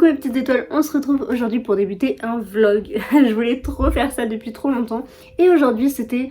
Coucou mes petites étoiles, on se retrouve aujourd'hui pour débuter un vlog. Je voulais trop faire ça depuis trop longtemps et aujourd'hui c'était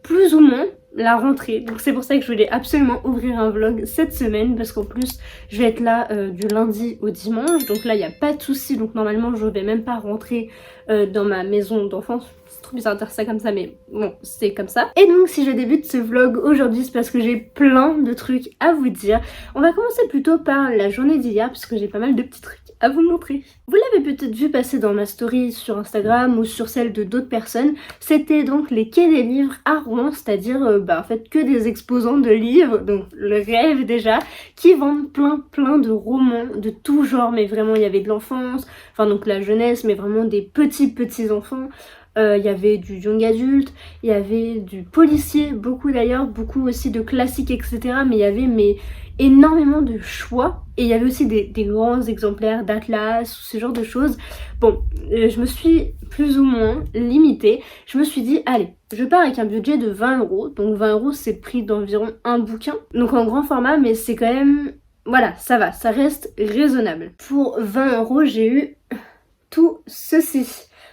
plus ou moins la rentrée, donc c'est pour ça que je voulais absolument ouvrir un vlog cette semaine parce qu'en plus je vais être là du lundi au dimanche, donc là il n'y a pas de souci, donc normalement je vais même pas rentrer dans ma maison d'enfance. C'est trop bizarre de dire ça comme ça, mais bon, c'est comme ça. Et donc si je débute ce vlog aujourd'hui, c'est parce que j'ai plein de trucs à vous dire. On va commencer plutôt par la journée d'hier, parce que j'ai pas mal de petits trucs à vous montrer. Vous l'avez peut-être vu passer dans ma story sur Instagram ou sur celle de d'autres personnes. C'était donc les quais des livres à Rouen, c'est-à-dire en fait que des exposants de livres, donc le rêve déjà, qui vendent plein de romans de tout genre, mais vraiment il y avait de l'enfance, enfin donc la jeunesse, mais vraiment des petits enfants. Il y avait du young adulte, il y avait du policier, beaucoup d'ailleurs, beaucoup aussi de classiques, etc. Mais il y avait énormément de choix et il y avait aussi des grands exemplaires d'Atlas ou ce genre de choses. Bon, je me suis plus ou moins limitée. Je me suis dit, allez, je pars avec un budget de 20 €. Donc 20 € c'est le prix d'environ un bouquin. Donc en grand format, mais c'est quand même... Voilà, ça va, ça reste raisonnable. Pour 20 € j'ai eu tout ceci.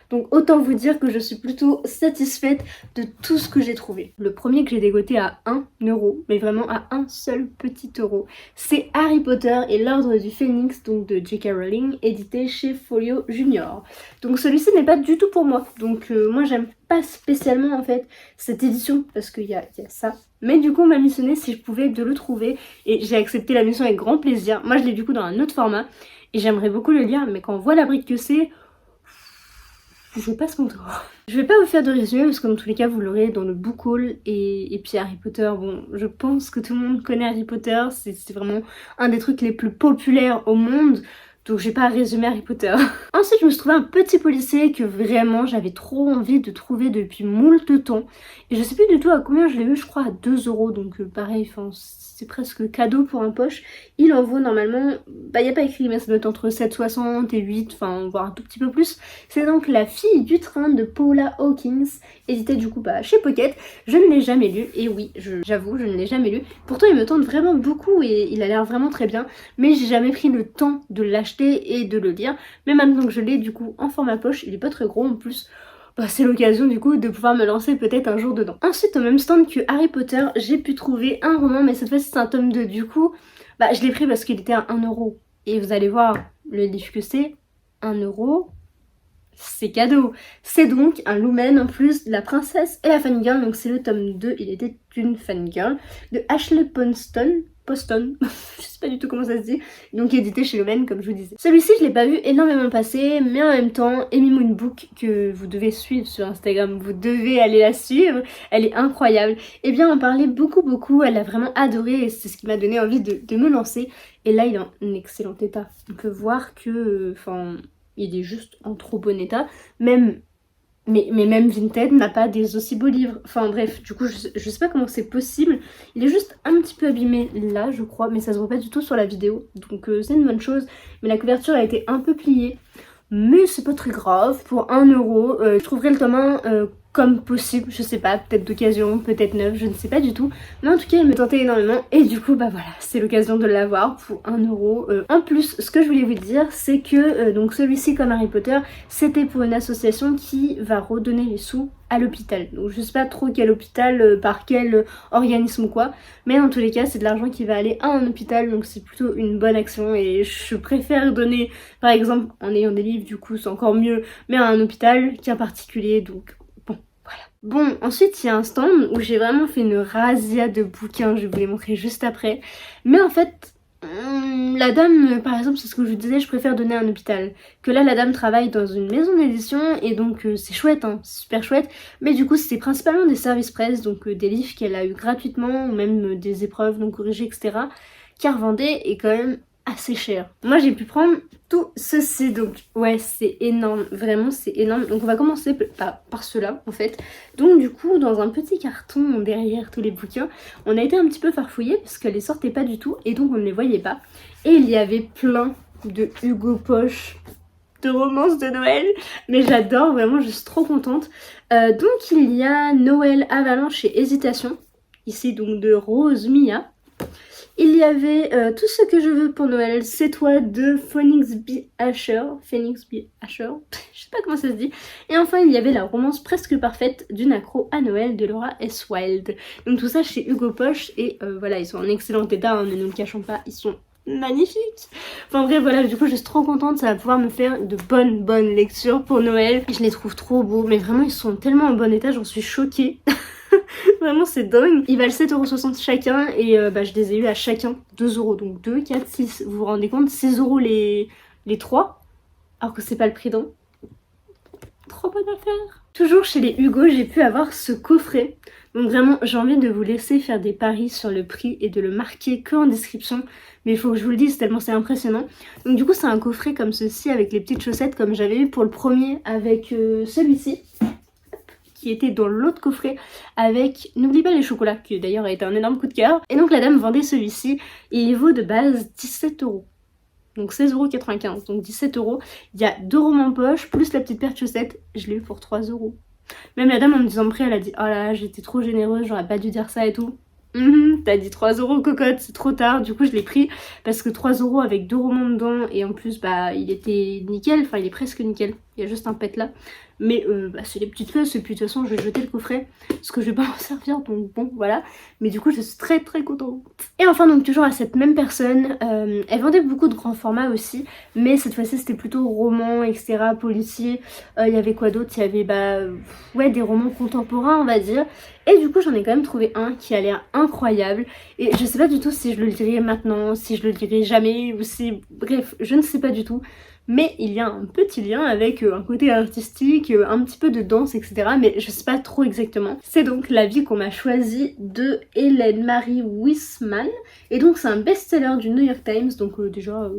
Donc autant vous dire que je suis plutôt satisfaite de tout ce que j'ai trouvé. Le premier que j'ai dégoté à 1 €, mais vraiment à un seul petit euro, c'est Harry Potter et l'Ordre du Phénix, donc de J.K. Rowling, édité chez Folio Junior. Donc celui-ci n'est pas du tout pour moi, donc moi j'aime pas spécialement en fait cette édition, parce qu'il y a ça. Mais du coup on m'a missionné si je pouvais de le trouver, et j'ai accepté la mission avec grand plaisir. Moi je l'ai du coup dans un autre format, et j'aimerais beaucoup le lire, mais quand on voit la brique que c'est... je passe mon tour. Je vais pas vous faire de résumé parce que dans tous les cas vous l'aurez dans le book haul et puis Harry Potter, bon je pense que tout le monde connaît Harry Potter, c'est vraiment un des trucs les plus populaires au monde. Donc j'ai pas à résumer Harry Potter. Ensuite je me suis trouvé un petit policier que vraiment j'avais trop envie de trouver depuis moult temps. Et je sais plus du tout à combien je l'ai eu, je crois à 2 €. Donc pareil, c'est presque cadeau pour un poche. Il en vaut normalement, il n'y a pas écrit mais ça doit être entre 7,60 et 8, enfin voire un tout petit peu plus. C'est donc La fille du train de Paula Hawkins, édité du coup chez Pocket. Je ne l'ai jamais lu, et oui, j'avoue, je ne l'ai jamais lu. Pourtant il me tente vraiment beaucoup et il a l'air vraiment très bien. Mais j'ai jamais pris le temps de l'acheter et de le lire, mais maintenant que je l'ai du coup en format poche, il est pas très gros en plus, c'est l'occasion du coup de pouvoir me lancer peut-être un jour dedans. Ensuite au même stand que Harry Potter, j'ai pu trouver un roman, mais cette fois-ci c'est un tome 2, du coup je l'ai pris parce qu'il était à 1 €, et vous allez voir le livre que c'est, 1 €, c'est cadeau. C'est donc un Lumen en plus de La princesse et la fangirl, donc c'est le tome 2, il était une fangirl, de Ashley Poston, je sais pas du tout comment ça se dit, donc édité chez Lumen comme je vous disais. Celui-ci je l'ai pas vu énormément passer, mais en même temps Amy Moon Book, que vous devez suivre sur Instagram, vous devez aller la suivre, elle est incroyable. Et bien on parlait beaucoup, elle a vraiment adoré et c'est ce qui m'a donné envie de me lancer. Et là il est en excellent état, on peut voir que il est juste en trop bon état, mais même Vinted n'a pas des aussi beaux livres. Enfin bref, du coup je sais pas comment c'est possible. Il est juste un petit peu abîmé là je crois, mais ça se voit pas du tout sur la vidéo, donc c'est une bonne chose. Mais la couverture a été un peu pliée, mais c'est pas très grave. Pour 1 €, je trouverai le tome 1 comme possible, je sais pas, peut-être d'occasion, peut-être neuf, je ne sais pas du tout. Mais en tout cas il me tentait énormément et du coup voilà, c'est l'occasion de l'avoir pour 1 €. En plus, ce que je voulais vous dire, c'est que donc celui-ci comme Harry Potter, c'était pour une association qui va redonner les sous à l'hôpital. Donc je sais pas trop quel hôpital, par quel organisme ou quoi, mais dans tous les cas c'est de l'argent qui va aller à un hôpital, donc c'est plutôt une bonne action et je préfère donner par exemple en ayant des livres, du coup c'est encore mieux, mais à un hôpital qu'un particulier, donc bon. Voilà. Bon, ensuite il y a un stand où j'ai vraiment fait une razzia de bouquins, je vais vous les montrer juste après. Mais en fait, la dame, par exemple, c'est ce que je vous disais, je préfère donner à un hôpital. Que là, la dame travaille dans une maison d'édition et donc c'est chouette, hein, c'est super chouette. Mais du coup, c'est principalement des services presse, donc des livres qu'elle a eu gratuitement, ou même des épreuves non corrigées, etc. Qu'elle revendait et quand même assez cher. Moi j'ai pu prendre tout ceci, donc ouais c'est énorme, vraiment c'est énorme. Donc on va commencer par cela en fait. Donc du coup dans un petit carton derrière tous les bouquins, on a été un petit peu farfouillé parce qu'elles les sortaient pas du tout et donc on ne les voyait pas. Et il y avait plein de Hugo Poche, de romances de Noël, mais j'adore vraiment, je suis trop contente. Donc il y a Noël Avalanche et Hésitation, ici donc de Rose Mia. Il y avait Tout ce que je veux pour Noël, c'est toi de Phoenix B. Asher. Phoenix B. Asher, je sais pas comment ça se dit. Et enfin il y avait La romance presque parfaite d'une accro à Noël de Laura S. Wilde. Donc tout ça chez Hugo Poche et voilà, ils sont en excellent état, hein, ne nous le cachons pas, ils sont magnifiques. Enfin bref voilà, du coup je suis trop contente, ça va pouvoir me faire de bonnes lectures pour Noël. Je les trouve trop beaux, mais vraiment ils sont tellement en bon état, j'en suis choquée. Vraiment c'est dingue. Ils valent 7,60€ chacun et je les ai eu à chacun 2€. Donc 2, 4, 6. Vous vous rendez compte, 6€ les 3. Alors que c'est pas le prix d'un. Trop bonne affaire. Toujours chez les Hugo, j'ai pu avoir ce coffret. Donc vraiment, j'ai envie de vous laisser faire des paris sur le prix et de le marquer que en description. Mais il faut que je vous le dise tellement c'est impressionnant. Donc du coup, c'est un coffret comme ceci avec les petites chaussettes comme j'avais eu pour le premier avec celui-ci. Qui était dans l'autre coffret avec N'oublie pas les chocolats, qui d'ailleurs a été un énorme coup de cœur. Et donc la dame vendait celui-ci et il vaut de base 17€. Donc 16,95€, donc 17€. Il y a 2 romans poche plus la petite paire de chaussettes, je l'ai eu pour 3€. Même la dame en me disant le prix, elle a dit oh là là, j'étais trop généreuse, j'aurais pas dû dire ça et tout. T'as dit 3€ cocotte, c'est trop tard. Du coup je l'ai pris parce que 3€ avec 2 romans dedans et en plus il était nickel, enfin il est presque nickel. Il y a juste un pet là. Mais c'est les petites fesses et puis de toute façon je vais jeter le coffret parce que je vais pas m'en servir, donc bon voilà. Mais du coup je suis très contente. Et enfin donc toujours à cette même personne, elle vendait beaucoup de grands formats aussi, mais cette fois-ci c'était plutôt romans, etc., policiers. Il y avait quoi d'autre? Il y avait des romans contemporains on va dire. Et du coup j'en ai quand même trouvé un qui a l'air incroyable. Et je sais pas du tout si je le lirai maintenant, si je le lirai jamais, ou si... Bref, je ne sais pas du tout. Mais il y a un petit lien avec un côté artistique, un petit peu de danse, etc. Mais je sais pas trop exactement. C'est donc la vie qu'on m'a choisi de Hélène Marie Wiseman. Et donc c'est un best-seller du New York Times. Donc déjà...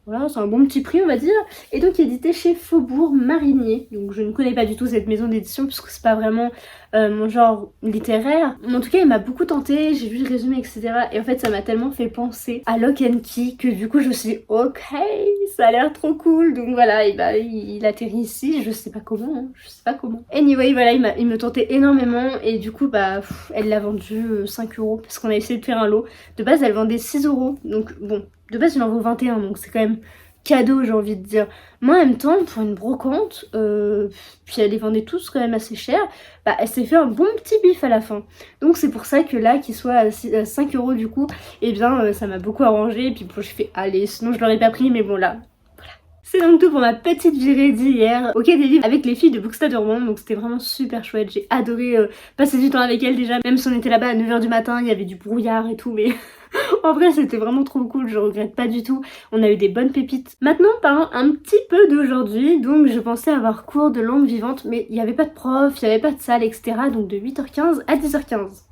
Voilà, c'est un bon petit prix on va dire. Et donc édité chez Faubourg Marinier. Donc je ne connais pas du tout cette maison d'édition puisque c'est pas vraiment mon genre littéraire. Mais en tout cas il m'a beaucoup tenté, j'ai vu le résumé etc. Et en fait ça m'a tellement fait penser à Lock and Key que du coup je me suis dit ok, ça a l'air trop cool. Donc voilà, et il atterrit ici, je sais pas comment, hein, je sais pas comment. Anyway voilà, il me tentait énormément et du coup elle l'a vendu 5€ parce qu'on a essayé de faire un lot. De base elle vendait 6€, donc bon. De base il en vaut 21 donc c'est quand même cadeau j'ai envie de dire. Moi en même temps pour une brocante, puis elle les vendait tous quand même assez cher, elle s'est fait un bon petit bif à la fin. Donc c'est pour ça que là qu'il soit à 5€ du coup, et bien ça m'a beaucoup arrangé. Et puis bon, j'ai fait allez sinon je l'aurais pas pris mais bon là. C'est donc tout pour ma petite virée d'hier au Quai des Livres avec les filles de Bookstad Rouen. Donc c'était vraiment super chouette, j'ai adoré passer du temps avec elles déjà. Même si on était là-bas à 9h du matin, il y avait du brouillard et tout mais... En vrai c'était vraiment trop cool, je regrette pas du tout, on a eu des bonnes pépites. Maintenant parlons un petit peu d'aujourd'hui. Donc je pensais avoir cours de langue vivante mais il n'y avait pas de prof, il n'y avait pas de salle etc. Donc de 8h15 à 10h15.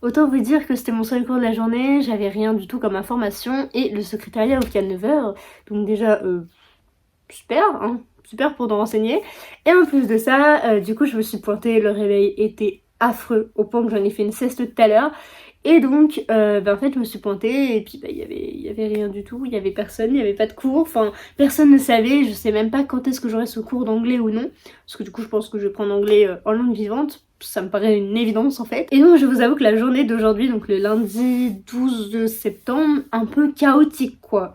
Autant vous dire que c'était mon seul cours de la journée, j'avais rien du tout comme information et le secrétariat ouvre qu'à 9h. Donc déjà super hein, super pour nous renseigner. Et en plus de ça, du coup je me suis pointée, le réveil était affreux au point que j'en ai fait une sieste tout à l'heure. Et donc en fait je me suis pointée et puis il y avait rien du tout, il y avait personne, il n'y avait pas de cours, enfin personne ne savait, je sais même pas quand est-ce que j'aurai ce cours d'anglais ou non, parce que du coup je pense que je vais prendre anglais en langue vivante, ça me paraît une évidence en fait. Et donc je vous avoue que la journée d'aujourd'hui, donc le lundi 12 septembre, un peu chaotique quoi.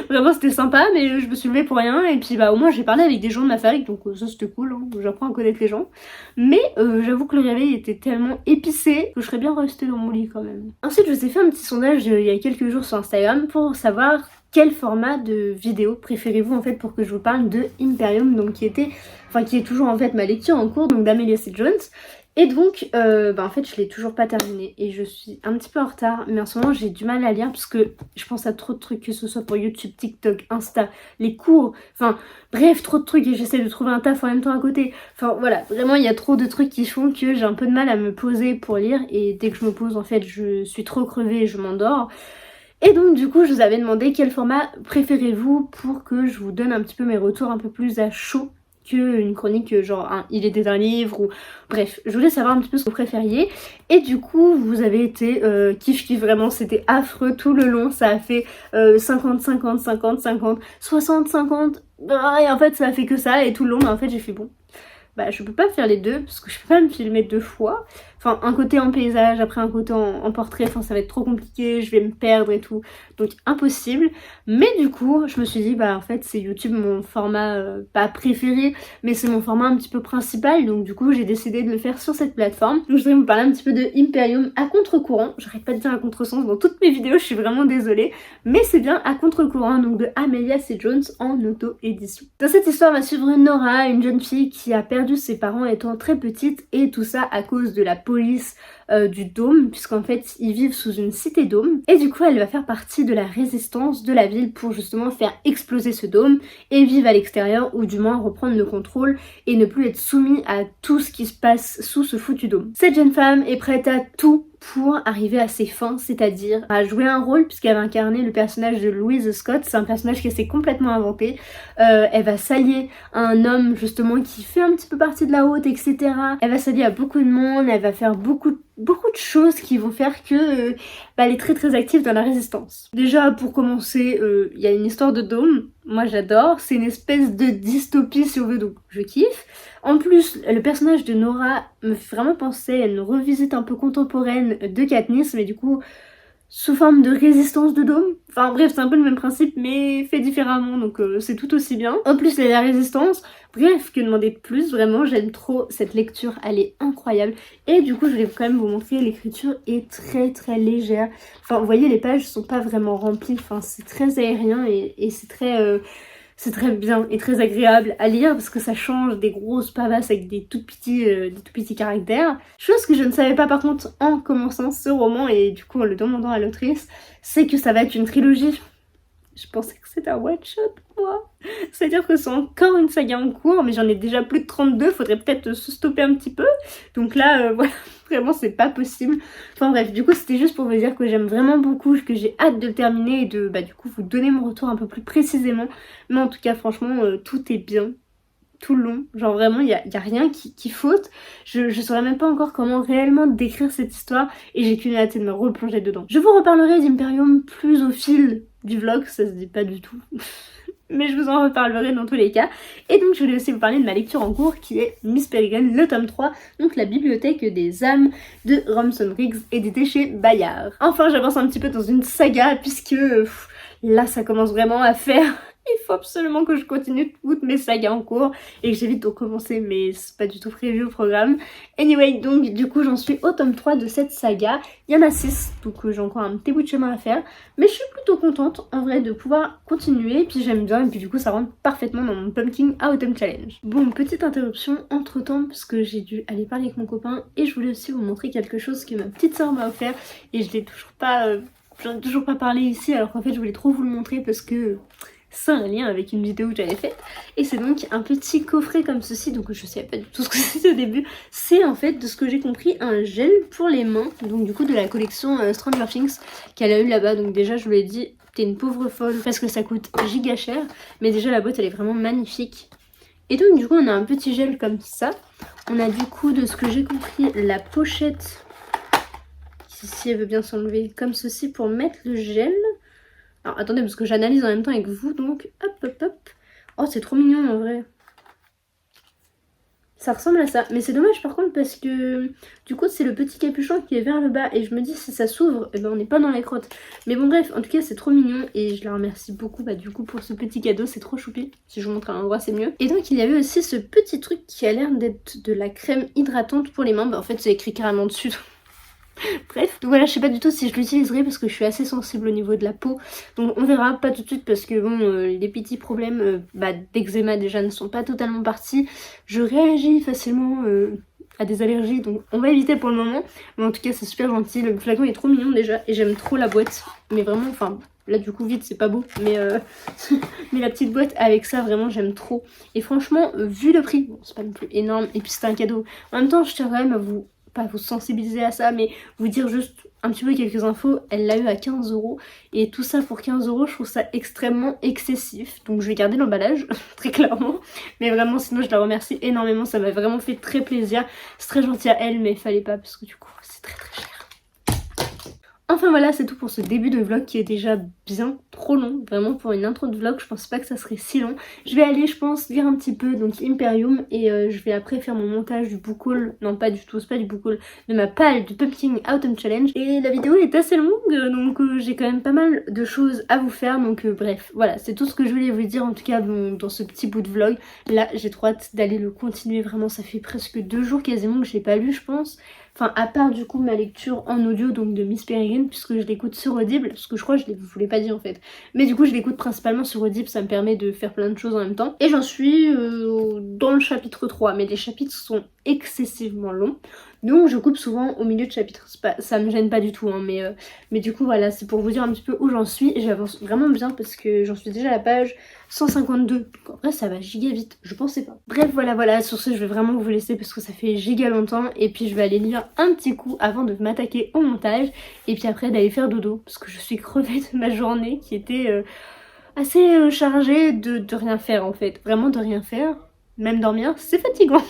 Vraiment c'était sympa mais je me suis levée pour rien et puis au moins j'ai parlé avec des gens de ma fac donc ça c'était cool, hein. J'apprends à connaître les gens. Mais j'avoue que le réveil était tellement épicé que je serais bien restée dans mon lit quand même. Ensuite je vous ai fait un petit sondage il y a quelques jours sur Instagram pour savoir quel format de vidéo préférez-vous en fait pour que je vous parle de Imperium, donc qui est toujours en fait ma lecture en cours, donc d'Amelia C. Jones. Et donc en fait je l'ai toujours pas terminé et je suis un petit peu en retard, mais en ce moment j'ai du mal à lire parce que je pense à trop de trucs, que ce soit pour YouTube, TikTok, Insta, les cours, enfin bref trop de trucs et j'essaie de trouver un taf en même temps à côté. Enfin voilà, vraiment il y a trop de trucs qui font que j'ai un peu de mal à me poser pour lire et dès que je me pose en fait je suis trop crevée et je m'endors. Et donc du coup je vous avais demandé quel format préférez-vous pour que je vous donne un petit peu mes retours un peu plus à chaud qu'une chronique genre il était un livre ou bref, je voulais savoir un petit peu ce que vous préfériez. Et du coup vous avez été kiff vraiment, c'était affreux tout le long, ça a fait 50 50 50 50 60 50 et en fait ça a fait que ça et tout le long mais en fait j'ai fait bon je peux pas faire les deux parce que je peux pas me filmer deux fois. Enfin, un côté en paysage, après un côté en portrait, enfin ça va être trop compliqué, je vais me perdre et tout, donc impossible. Mais du coup, je me suis dit, bah en fait c'est YouTube mon format, pas préféré, mais c'est mon format un petit peu principal, donc du coup j'ai décidé de le faire sur cette plateforme. Donc je voudrais vous parler un petit peu de Imperium à contre-courant, j'arrête pas de dire à contre-sens dans toutes mes vidéos, je suis vraiment désolée, mais c'est bien à contre-courant, donc de Amelia C. Jones en auto-édition. Dans cette histoire, on va suivre Nora, une jeune fille qui a perdu ses parents étant très petite, et tout ça à cause de la police du dôme, puisqu'en fait ils vivent sous une cité dôme, et du coup elle va faire partie de la résistance de la ville pour justement faire exploser ce dôme et vivre à l'extérieur, ou du moins reprendre le contrôle et ne plus être soumis à tout ce qui se passe sous ce foutu dôme. Cette jeune femme est prête à tout pour arriver à ses fins, c'est-à-dire à jouer un rôle, puisqu'elle va incarner le personnage de Louise Scott. C'est un personnage qui s'est complètement inventé. Elle va s'allier à un homme justement qui fait un petit peu partie de la haute, etc. Elle va s'allier à beaucoup de monde, elle va faire beaucoup de choses qui vont faire que elle est très active dans la résistance. Déjà pour commencer, il y a une histoire de dôme, moi j'adore, c'est une espèce de dystopie si on veut, donc je kiffe. En plus, le personnage de Nora me fait vraiment penser à une revisite un peu contemporaine de Katniss, mais du coup sous forme de résistance de dôme. Enfin bref, c'est un peu le même principe mais fait différemment, donc c'est tout aussi bien. En plus il y a la résistance, bref, que demander de plus, vraiment j'aime trop cette lecture, elle est incroyable. Et du coup je voulais quand même vous montrer, l'écriture est très légère. Enfin vous voyez, les pages sont pas vraiment remplies, enfin c'est très aérien et c'est très bien et très agréable à lire parce que ça change des grosses pavasses avec des tout petits caractères. Chose que je ne savais pas par contre en commençant ce roman, et du coup en le demandant à l'autrice, c'est que ça va être une trilogie. Je pensais que c'était un one shot moi. C'est-à-dire que c'est encore une saga en cours, mais j'en ai déjà plus de 32, faudrait peut-être se stopper un petit peu. Donc là, voilà, vraiment c'est pas possible. Enfin bref, du coup c'était juste pour vous dire que j'aime vraiment beaucoup, que j'ai hâte de le terminer et de du coup vous donner mon retour un peu plus précisément. Mais en tout cas franchement, tout est bien tout le long, genre vraiment il y a rien qui faute. Je saurais même pas encore comment réellement décrire cette histoire et j'ai qu'une hâte de me replonger dedans. Je vous reparlerai d'Imperium plus au fil du vlog, ça se dit pas du tout. Mais je vous en reparlerai dans tous les cas. Et donc je voulais aussi vous parler de ma lecture en cours qui est Miss Peregrine, le tome 3, donc la bibliothèque des âmes de Ramson Riggs, édité chez Bayard. Enfin j'avance un petit peu dans une saga puisque là ça commence vraiment à faire... Il faut absolument que je continue toutes mes sagas en cours et que j'évite de recommencer, mais c'est pas du tout prévu au programme. Anyway, donc du coup j'en suis au tome 3 de cette saga. Il y en a 6, donc j'ai encore un petit bout de chemin à faire. Mais je suis plutôt contente en vrai de pouvoir continuer, et puis j'aime bien, et puis du coup ça rentre parfaitement dans mon Pumpkin Autumn Challenge. Bon, petite interruption entre temps parce que j'ai dû aller parler avec mon copain et je voulais aussi vous montrer quelque chose que ma petite soeur m'a offert et je l'ai toujours pas... j'en ai toujours pas parlé ici, alors qu'en fait je voulais trop vous le montrer parce que... c'est un lien avec une vidéo que j'avais faite, et c'est donc un petit coffret comme ceci, donc je savais pas du tout ce que c'était au début. C'est en fait, de ce que j'ai compris, un gel pour les mains, donc du coup de la collection Stranger Things qu'elle a eu là-bas. Donc déjà je lui ai dit t'es une pauvre folle parce que ça coûte giga cher, mais déjà la boîte elle est vraiment magnifique. Et donc du coup on a un petit gel comme ça, on a du coup, de ce que j'ai compris, la pochette si elle veut bien s'enlever comme ceci pour mettre le gel. Alors attendez, parce que j'analyse en même temps avec vous, donc hop. Oh c'est trop mignon en vrai. Ça ressemble à ça, mais c'est dommage par contre parce que du coup c'est le petit capuchon qui est vers le bas et je me dis si ça s'ouvre, eh ben, on n'est pas dans les crottes. Mais bon bref, en tout cas c'est trop mignon et je la remercie beaucoup du coup pour ce petit cadeau, c'est trop choupi. Si je vous montre à l'endroit c'est mieux. Et donc il y avait aussi ce petit truc qui a l'air d'être de la crème hydratante pour les mains, en fait c'est écrit carrément dessus. Bref, donc voilà, je sais pas du tout si je l'utiliserai parce que je suis assez sensible au niveau de la peau, donc on verra, pas tout de suite parce que bon, les petits problèmes d'eczéma déjà ne sont pas totalement partis. Je réagis facilement à des allergies, donc on va éviter pour le moment, mais en tout cas c'est super gentil, le flacon est trop mignon déjà et j'aime trop la boîte, mais vraiment, enfin... là du coup vite c'est pas beau, mais mais la petite boîte avec ça vraiment j'aime trop. Et franchement vu le prix, bon c'est pas non plus énorme et puis c'était un cadeau. En même temps je tiens quand même à vous, pas vous sensibiliser à ça, mais vous dire juste un petit peu quelques infos. Elle l'a eu à 15 € et tout ça pour 15 €, je trouve ça extrêmement excessif. Donc je vais garder l'emballage très clairement, mais vraiment sinon je la remercie énormément, ça m'a vraiment fait très plaisir. C'est très gentil à elle mais il fallait pas parce que du coup c'est très cher. Enfin voilà, c'est tout pour ce début de vlog qui est déjà bien trop long. Vraiment pour une intro de vlog, je pense pas que ça serait si long. Je vais aller, je pense, lire un petit peu donc Imperium et je vais après faire mon montage du book haul. Non pas du tout, c'est pas du book haul, de ma palle du Pumpkin Autumn Challenge. Et la vidéo est assez longue donc j'ai quand même pas mal de choses à vous faire. Donc bref, voilà, c'est tout ce que je voulais vous dire en tout cas dans ce petit bout de vlog. Là j'ai trop hâte d'aller le continuer, vraiment ça fait presque 2 jours quasiment que je l'ai pas lu je pense. Enfin à part du coup ma lecture en audio donc de Miss Peregrine puisque je l'écoute sur Audible, parce que je crois que je vous l'ai pas dit en fait. Mais du coup je l'écoute principalement sur Audible, ça me permet de faire plein de choses en même temps. Et j'en suis dans le chapitre 3, mais les chapitres sont excessivement longs. Donc je coupe souvent au milieu de chapitres, ça me gêne pas du tout hein, mais du coup voilà, c'est pour vous dire un petit peu où j'en suis. J'avance vraiment bien parce que j'en suis déjà à la page 152, donc en vrai ça va giga vite, je pensais pas. Bref voilà, sur ce je vais vraiment vous laisser parce que ça fait giga longtemps. Et puis je vais aller lire un petit coup avant de m'attaquer au montage. Et puis après d'aller faire dodo, parce que je suis crevée de ma journée qui était assez chargée de rien faire en fait. Vraiment de rien faire, même dormir, c'est fatigant.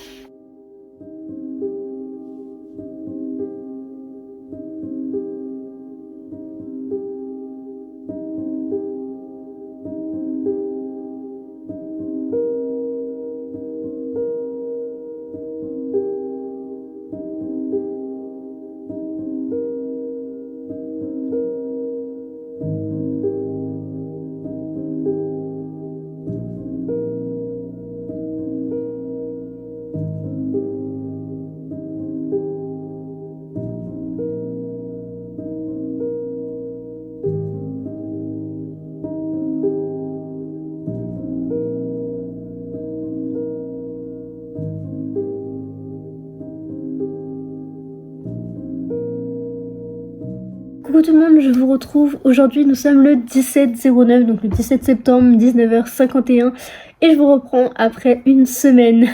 Coucou tout le monde, je vous retrouve. Aujourd'hui nous sommes le 17/09, donc le 17 septembre, 19h51. Et je vous reprends après une semaine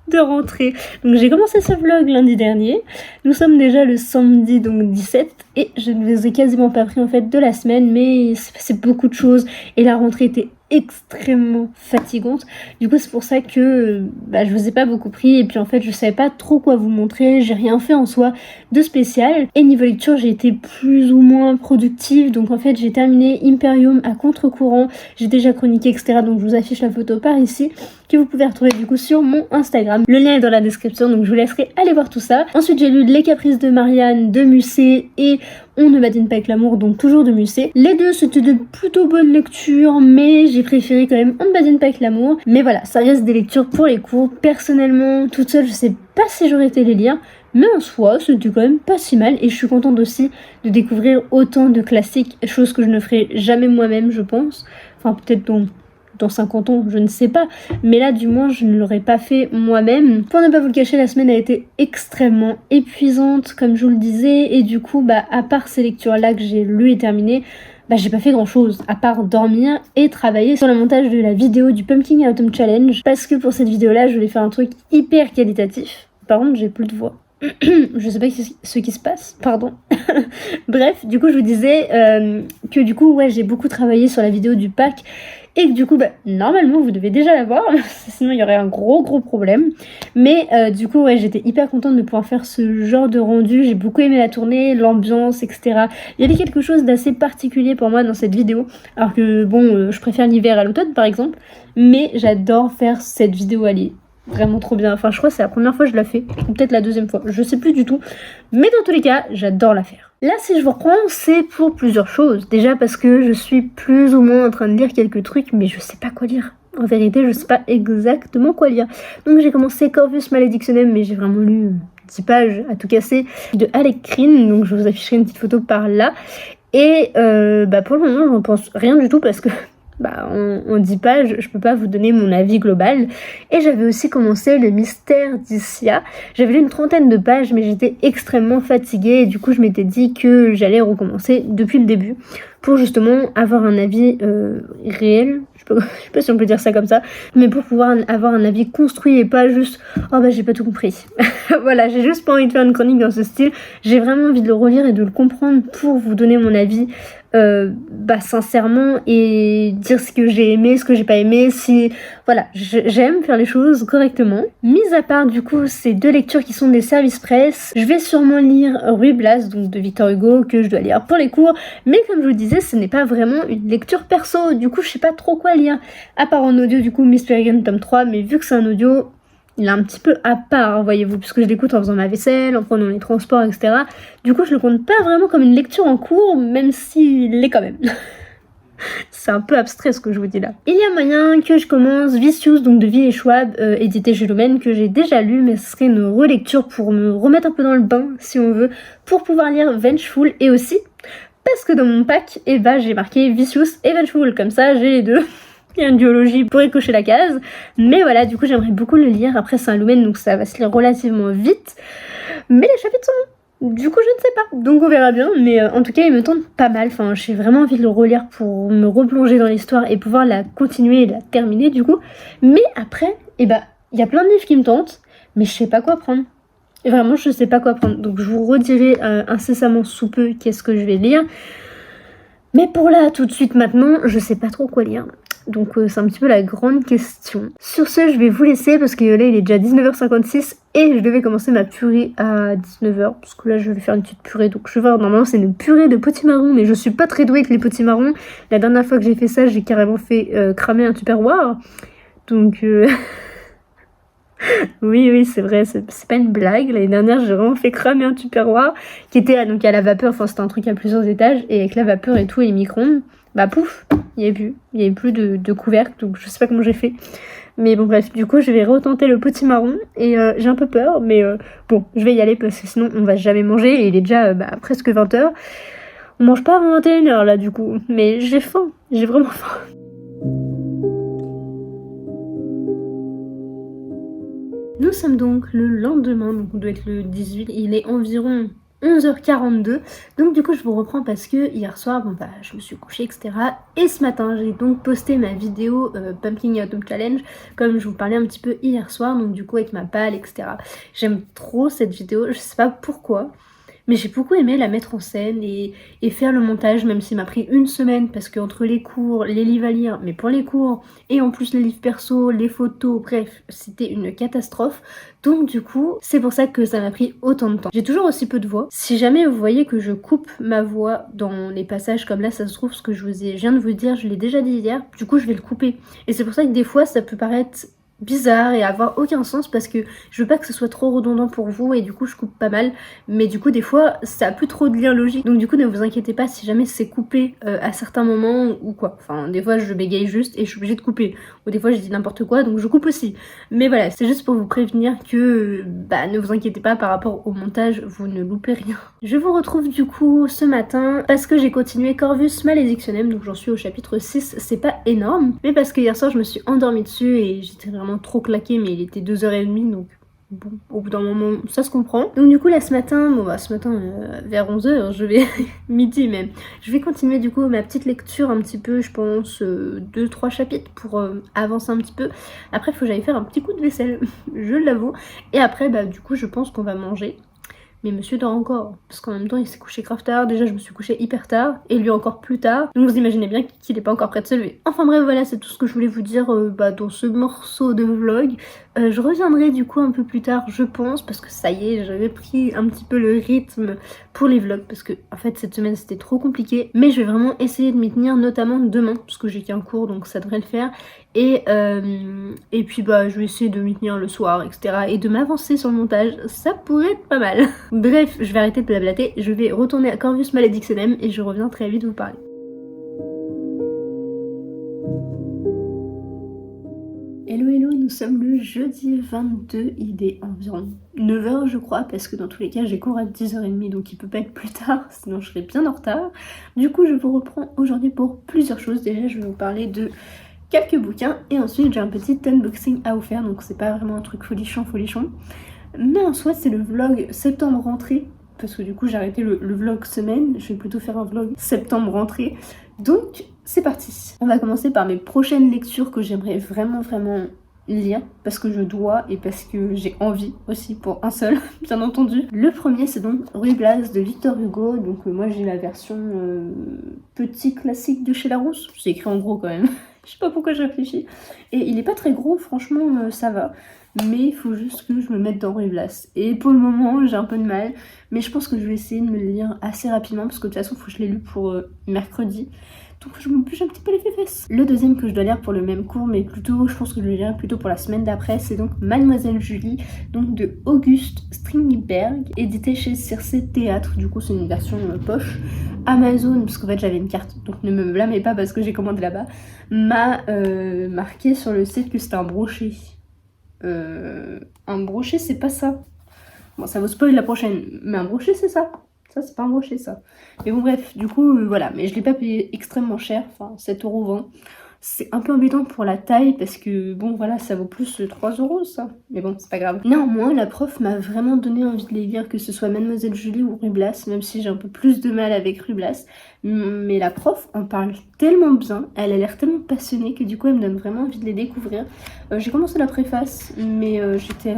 de rentrée. Donc j'ai commencé ce vlog lundi dernier. Nous sommes déjà le samedi, donc 17. Et je ne vous ai quasiment pas pris en fait de la semaine, mais il s'est passé beaucoup de choses. Et la rentrée était extrêmement fatigante. Du coup c'est pour ça que je vous ai pas beaucoup pris. Et puis en fait je savais pas trop quoi vous montrer. J'ai rien fait en soi de spécial. Et niveau lecture j'ai été plus ou moins productive. Donc en fait j'ai terminé Imperium à contre-courant. J'ai déjà chroniqué etc. Donc je vous affiche la photo par ici, que vous pouvez retrouver du coup sur mon Instagram. Le lien est dans la description, donc je vous laisserai aller voir tout ça. Ensuite j'ai lu Les Caprices de Marianne de Musset et On ne badine pas avec l'amour, donc toujours de Musset. Les deux c'était de plutôt bonnes lectures, mais j'ai préféré quand même On ne badine pas avec l'amour. Mais voilà, ça reste des lectures pour les cours. Personnellement, toute seule je sais pas si j'aurais été les lire, mais en soi c'était quand même pas si mal. Et je suis contente aussi de découvrir autant de classiques, chose que je ne ferai jamais moi-même je pense. Enfin peut-être dans 50 ans, je ne sais pas. Mais là, du moins, je ne l'aurais pas fait moi-même. Pour ne pas vous le cacher, la semaine a été extrêmement épuisante, comme je vous le disais. Et du coup, à part ces lectures-là que j'ai lues et terminées, j'ai pas fait grand-chose, à part dormir et travailler sur le montage de la vidéo du Pumpkin Autumn Challenge. Parce que pour cette vidéo-là, je voulais faire un truc hyper qualitatif. Par contre, j'ai plus de voix. Je sais pas ce qui se passe, pardon. Bref, du coup, je vous disais que du coup, ouais, j'ai beaucoup travaillé sur la vidéo du pack. Et que du coup, normalement, vous devez déjà la voir, sinon il y aurait un gros problème. Mais du coup, ouais, j'étais hyper contente de pouvoir faire ce genre de rendu. J'ai beaucoup aimé la tournée, l'ambiance, etc. Il y avait quelque chose d'assez particulier pour moi dans cette vidéo. Alors que, bon, je préfère l'hiver à l'automne, par exemple. Mais j'adore faire cette vidéo, elle est vraiment trop bien. Enfin, je crois que c'est la première fois que je la fais, ou peut-être la deuxième fois, je sais plus du tout. Mais dans tous les cas, j'adore la faire. Là, si je vous reprends, c'est pour plusieurs choses. Déjà parce que je suis plus ou moins en train de lire quelques trucs, mais je sais pas quoi lire. En vérité, je sais pas exactement quoi lire. Donc j'ai commencé Corvus Maledictionem, mais j'ai vraiment lu 10 pages à tout casser, de Alec Kryn, donc je vous afficherai une petite photo par là. Et pour le moment, j'en pense rien du tout parce que en 10 pages, je peux pas vous donner mon avis global. Et j'avais aussi commencé Le Mystère d'Issia. J'avais lu une 30aine de pages, mais j'étais extrêmement fatiguée. Et du coup, je m'étais dit que j'allais recommencer depuis le début pour justement avoir un avis réel. Je sais pas si on peut dire ça comme ça, mais pour pouvoir avoir un avis construit et pas juste « Oh j'ai pas tout compris ». Voilà, j'ai juste pas envie de faire une chronique dans ce style. J'ai vraiment envie de le relire et de le comprendre pour vous donner mon avis sincèrement et dire ce que j'ai aimé, ce que j'ai pas aimé, si voilà, j'aime faire les choses correctement. Mis à part du coup ces 2 lectures qui sont des services presse, je vais sûrement lire Ruy Blas, donc de Victor Hugo, que je dois lire pour les cours, mais comme je vous disais, ce n'est pas vraiment une lecture perso, du coup je sais pas trop quoi lire, à part en audio du coup Miss Peregrine tome 3, mais vu que c'est un audio, il est un petit peu à part, voyez-vous, puisque je l'écoute en faisant ma vaisselle, en prenant les transports, etc. Du coup, je le compte pas vraiment comme une lecture en cours, même s'il l'est quand même. C'est un peu abstrait ce que je vous dis là. Il y a moyen que je commence Vicious, donc de Ville et Schwab, édité chez Lumen, que j'ai déjà lu, mais ce serait une relecture pour me remettre un peu dans le bain, si on veut, pour pouvoir lire Vengeful, et aussi, parce que dans mon pack, j'ai marqué Vicious et Vengeful, comme ça j'ai les deux. Il y a une duologie pour y cocher la case, mais voilà, du coup j'aimerais beaucoup le lire. Après c'est un Lumen, donc ça va se lire relativement vite, mais les chapitres sont longs, du coup je ne sais pas, donc on verra bien, mais en tout cas il me tente pas mal. Enfin, j'ai vraiment envie de le relire pour me replonger dans l'histoire et pouvoir la continuer et la terminer du coup. Mais après, il y a plein de livres qui me tentent, mais je sais pas quoi prendre. Et vraiment je sais pas quoi prendre, donc je vous redirai incessamment sous peu qu'est-ce que je vais lire. Mais pour là, tout de suite maintenant, je sais pas trop quoi lire. Donc c'est un petit peu la grande question. Sur ce, je vais vous laisser parce que là il est déjà 19h56 et je devais commencer ma purée à 19h. Parce que là je vais faire une petite purée. Donc je vais voir, normalement c'est une purée de potimarron, mais je suis pas très douée avec les potimarrons. La dernière fois que j'ai fait ça, j'ai carrément fait cramer un tupperware. Donc oui, c'est vrai, c'est pas une blague. L'année dernière, j'ai vraiment fait cramer un tupperware qui était donc à la vapeur. Enfin, c'était un truc à plusieurs étages. Et avec la vapeur et tout, et les micro-ondes, pouf, il y avait plus de couvercle. Donc, je sais pas comment j'ai fait. Mais bon, bref, du coup, je vais retenter le potimarron. Et j'ai un peu peur, mais bon, je vais y aller parce que sinon, on va jamais manger. Et il est déjà presque 20h. On mange pas avant 21h là, du coup. Mais j'ai faim, j'ai vraiment faim. Nous sommes donc le lendemain, donc on doit être le 18, il est environ 11h42, donc du coup je vous reprends parce que hier soir, je me suis couchée, etc. Et ce matin, j'ai donc posté ma vidéo Pumping Autumn Challenge, comme je vous parlais un petit peu hier soir, donc du coup avec ma palle, etc. J'aime trop cette vidéo, je sais pas pourquoi, mais j'ai beaucoup aimé la mettre en scène et faire le montage, même s'il m'a pris une semaine, parce que entre les cours, les livres à lire, mais pour les cours, et en plus les livres perso, les photos, bref, c'était une catastrophe. Donc du coup, c'est pour ça que ça m'a pris autant de temps. J'ai toujours aussi peu de voix. Si jamais vous voyez que je coupe ma voix dans les passages comme là, ça se trouve, ce que je viens de vous dire, je l'ai déjà dit hier, du coup je vais le couper. Et c'est pour ça que des fois, ça peut paraître bizarre et avoir aucun sens parce que je veux pas que ce soit trop redondant pour vous et du coup je coupe pas mal, mais du coup des fois ça a plus trop de lien logique, donc du coup ne vous inquiétez pas si jamais c'est coupé à certains moments ou quoi. Enfin des fois je bégaye juste et je suis obligée de couper, ou des fois je dis n'importe quoi donc je coupe aussi, mais voilà, c'est juste pour vous prévenir que ne vous inquiétez pas par rapport au montage, vous ne loupez rien. Je vous retrouve du coup ce matin parce que j'ai continué Corvus Maledictionem, donc j'en suis au chapitre 6, c'est pas énorme, mais parce que hier soir je me suis endormie dessus et j'étais vraiment trop claqué, mais il était 2h30, donc bon, au bout d'un moment ça se comprend. Donc du coup là ce matin, vers 11h, je vais midi même, je vais continuer du coup ma petite lecture un petit peu, je pense 2-3 chapitres pour avancer un petit peu. Après il faut que j'aille faire un petit coup de vaisselle, je l'avoue, et après du coup je pense qu'on va manger. Mais monsieur dort encore, parce qu'en même temps il s'est couché grave tard, déjà je me suis couchée hyper tard, et lui encore plus tard, donc vous imaginez bien qu'il est pas encore prêt de se lever. Enfin bref, voilà, c'est tout ce que je voulais vous dire dans ce morceau de vlog. Je reviendrai du coup un peu plus tard, je pense, parce que ça y est, j'avais pris un petit peu le rythme pour les vlogs, parce que en fait cette semaine c'était trop compliqué, mais je vais vraiment essayer de m'y tenir, notamment demain, parce que j'ai qu'un cours, donc ça devrait le faire. Et puis je vais essayer de m'y tenir le soir, etc. Et de m'avancer sur le montage, ça pourrait être pas mal. Bref, je vais arrêter de blablater, je vais retourner à Corvus Maledictionem et je reviens très vite vous parler. Hello, nous sommes le jeudi 22, il est environ 9h je crois, parce que dans tous les cas j'ai cours à 10h30, donc il peut pas être plus tard, sinon je serais bien en retard. Du coup je vous reprends aujourd'hui pour plusieurs choses. Déjà je vais vous parler de quelques bouquins et ensuite j'ai un petit unboxing à vous faire, donc c'est pas vraiment un truc folichon, mais en soi c'est le vlog septembre rentrée, parce que du coup j'ai arrêté le vlog semaine, je vais plutôt faire un vlog septembre rentrée, donc c'est parti. On va commencer par mes prochaines lectures que j'aimerais vraiment lire parce que je dois et parce que j'ai envie aussi pour un seul, bien entendu. Le premier c'est donc Ruy Blas de Victor Hugo, donc moi j'ai la version petit classique de chez Larousse, c'est écrit en gros quand même, je sais pas pourquoi je réfléchis, et il est pas très gros, franchement ça va, mais il faut juste que je me mette dans Ruy Blas, et pour le moment j'ai un peu de mal, mais je pense que je vais essayer de me le lire assez rapidement parce que de toute façon il faut que je l'ai lu pour mercredi. Donc je me bouge un petit peu les fesses. Le deuxième que je dois lire pour le même cours, mais plutôt, je pense que je le lirai plutôt pour la semaine d'après, c'est donc Mademoiselle Julie, donc de Auguste Strindberg, édité chez Circe Théâtre. Du coup c'est une version poche. Amazon, parce qu'en fait j'avais une carte, donc ne me blâmez pas parce que j'ai commandé là-bas, m'a marqué sur le site que c'était un brochet. Un brochet c'est pas ça. Bon ça vous spoil la prochaine, mais un brochet c'est ça. Ça c'est pas un brochet ça. Mais bon bref, du coup voilà, mais je l'ai pas payé extrêmement cher, enfin 7,20 €. C'est un peu embêtant pour la taille parce que bon voilà, ça vaut plus 3 € ça. Mais bon, c'est pas grave. Néanmoins, la prof m'a vraiment donné envie de les lire, que ce soit Mademoiselle Julie ou Ruy Blas, même si j'ai un peu plus de mal avec Ruy Blas. Mais la prof en parle tellement bien, elle a l'air tellement passionnée que du coup elle me donne vraiment envie de les découvrir. J'ai commencé la préface, mais j'étais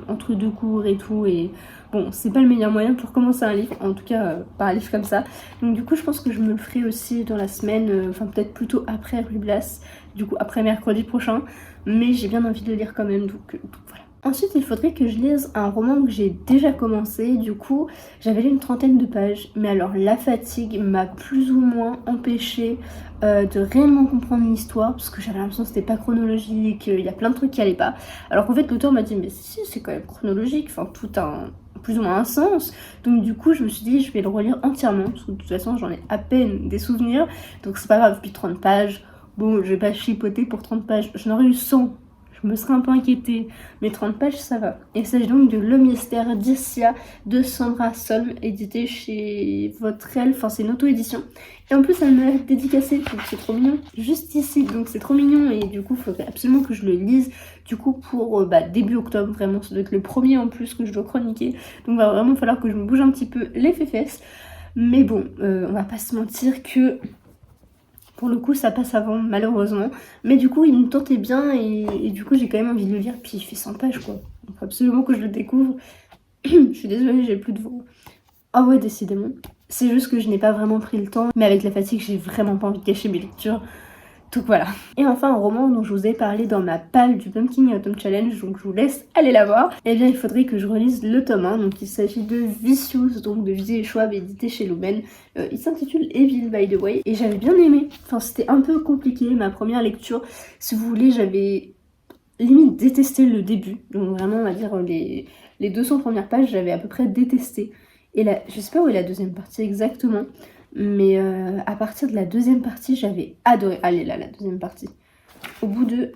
entre deux cours et tout, et bon, c'est pas le meilleur moyen pour commencer un livre, en tout cas pas un livre comme ça. Donc du coup je pense que je me le ferai aussi dans la semaine, enfin peut-être plutôt après Ruy Blas, du coup après mercredi prochain, mais j'ai bien envie de le lire quand même, donc voilà. Ensuite il faudrait que je lise un roman que j'ai déjà commencé, du coup j'avais lu une trentaine de pages, mais alors la fatigue m'a plus ou moins empêché de réellement comprendre l'histoire, parce que j'avais l'impression que c'était pas chronologique, qu'il y a plein de trucs qui allaient pas, alors qu'en fait l'auteur m'a dit mais si c'est quand même chronologique, enfin tout un plus ou moins un sens, donc du coup je me suis dit je vais le relire entièrement, parce que de toute façon j'en ai à peine des souvenirs, donc c'est pas grave, puis 30 pages, bon je vais pas chipoter pour 30 pages, j'en aurais eu 100, je me serais un peu inquiétée, mais 30 pages ça va. Il s'agit donc de Le Mystère d'Issia de Sandra Solm, édité chez Votrel, enfin c'est une auto-édition, et en plus elle me l'a dédicacé, donc c'est trop mignon, juste ici, donc c'est trop mignon, et du coup il faudrait absolument que je le lise, du coup pour début octobre, vraiment, ça doit être le premier en plus que je dois chroniquer, donc va vraiment falloir que je me bouge un petit peu les fesses, mais bon, on va pas se mentir que pour le coup ça passe avant malheureusement, mais du coup il me tentait bien et du coup j'ai quand même envie de le lire, puis il fait 100 pages quoi, donc faut absolument que je le découvre. Je suis désolée, j'ai plus de voix. Ah ouais, décidément. C'est juste que je n'ai pas vraiment pris le temps, mais avec la fatigue j'ai vraiment pas envie de gâcher mes lectures. Donc voilà. Et enfin un roman dont je vous ai parlé dans ma palle du Pumpkin Autumn Challenge, donc je vous laisse aller la voir. Et bien il faudrait que je relise le tome 1, donc il s'agit de Vicious, donc de Vizy et Schwab, édité chez Lumen. Il s'intitule Evil by the way, et j'avais bien aimé. Enfin c'était un peu compliqué ma première lecture, si vous voulez j'avais limite détesté le début, donc vraiment on va dire les 200 premières pages j'avais à peu près détesté. Et là, je sais pas où est la deuxième partie exactement, mais à partir de la deuxième partie, j'avais adoré. Allez là, la deuxième partie. Au bout de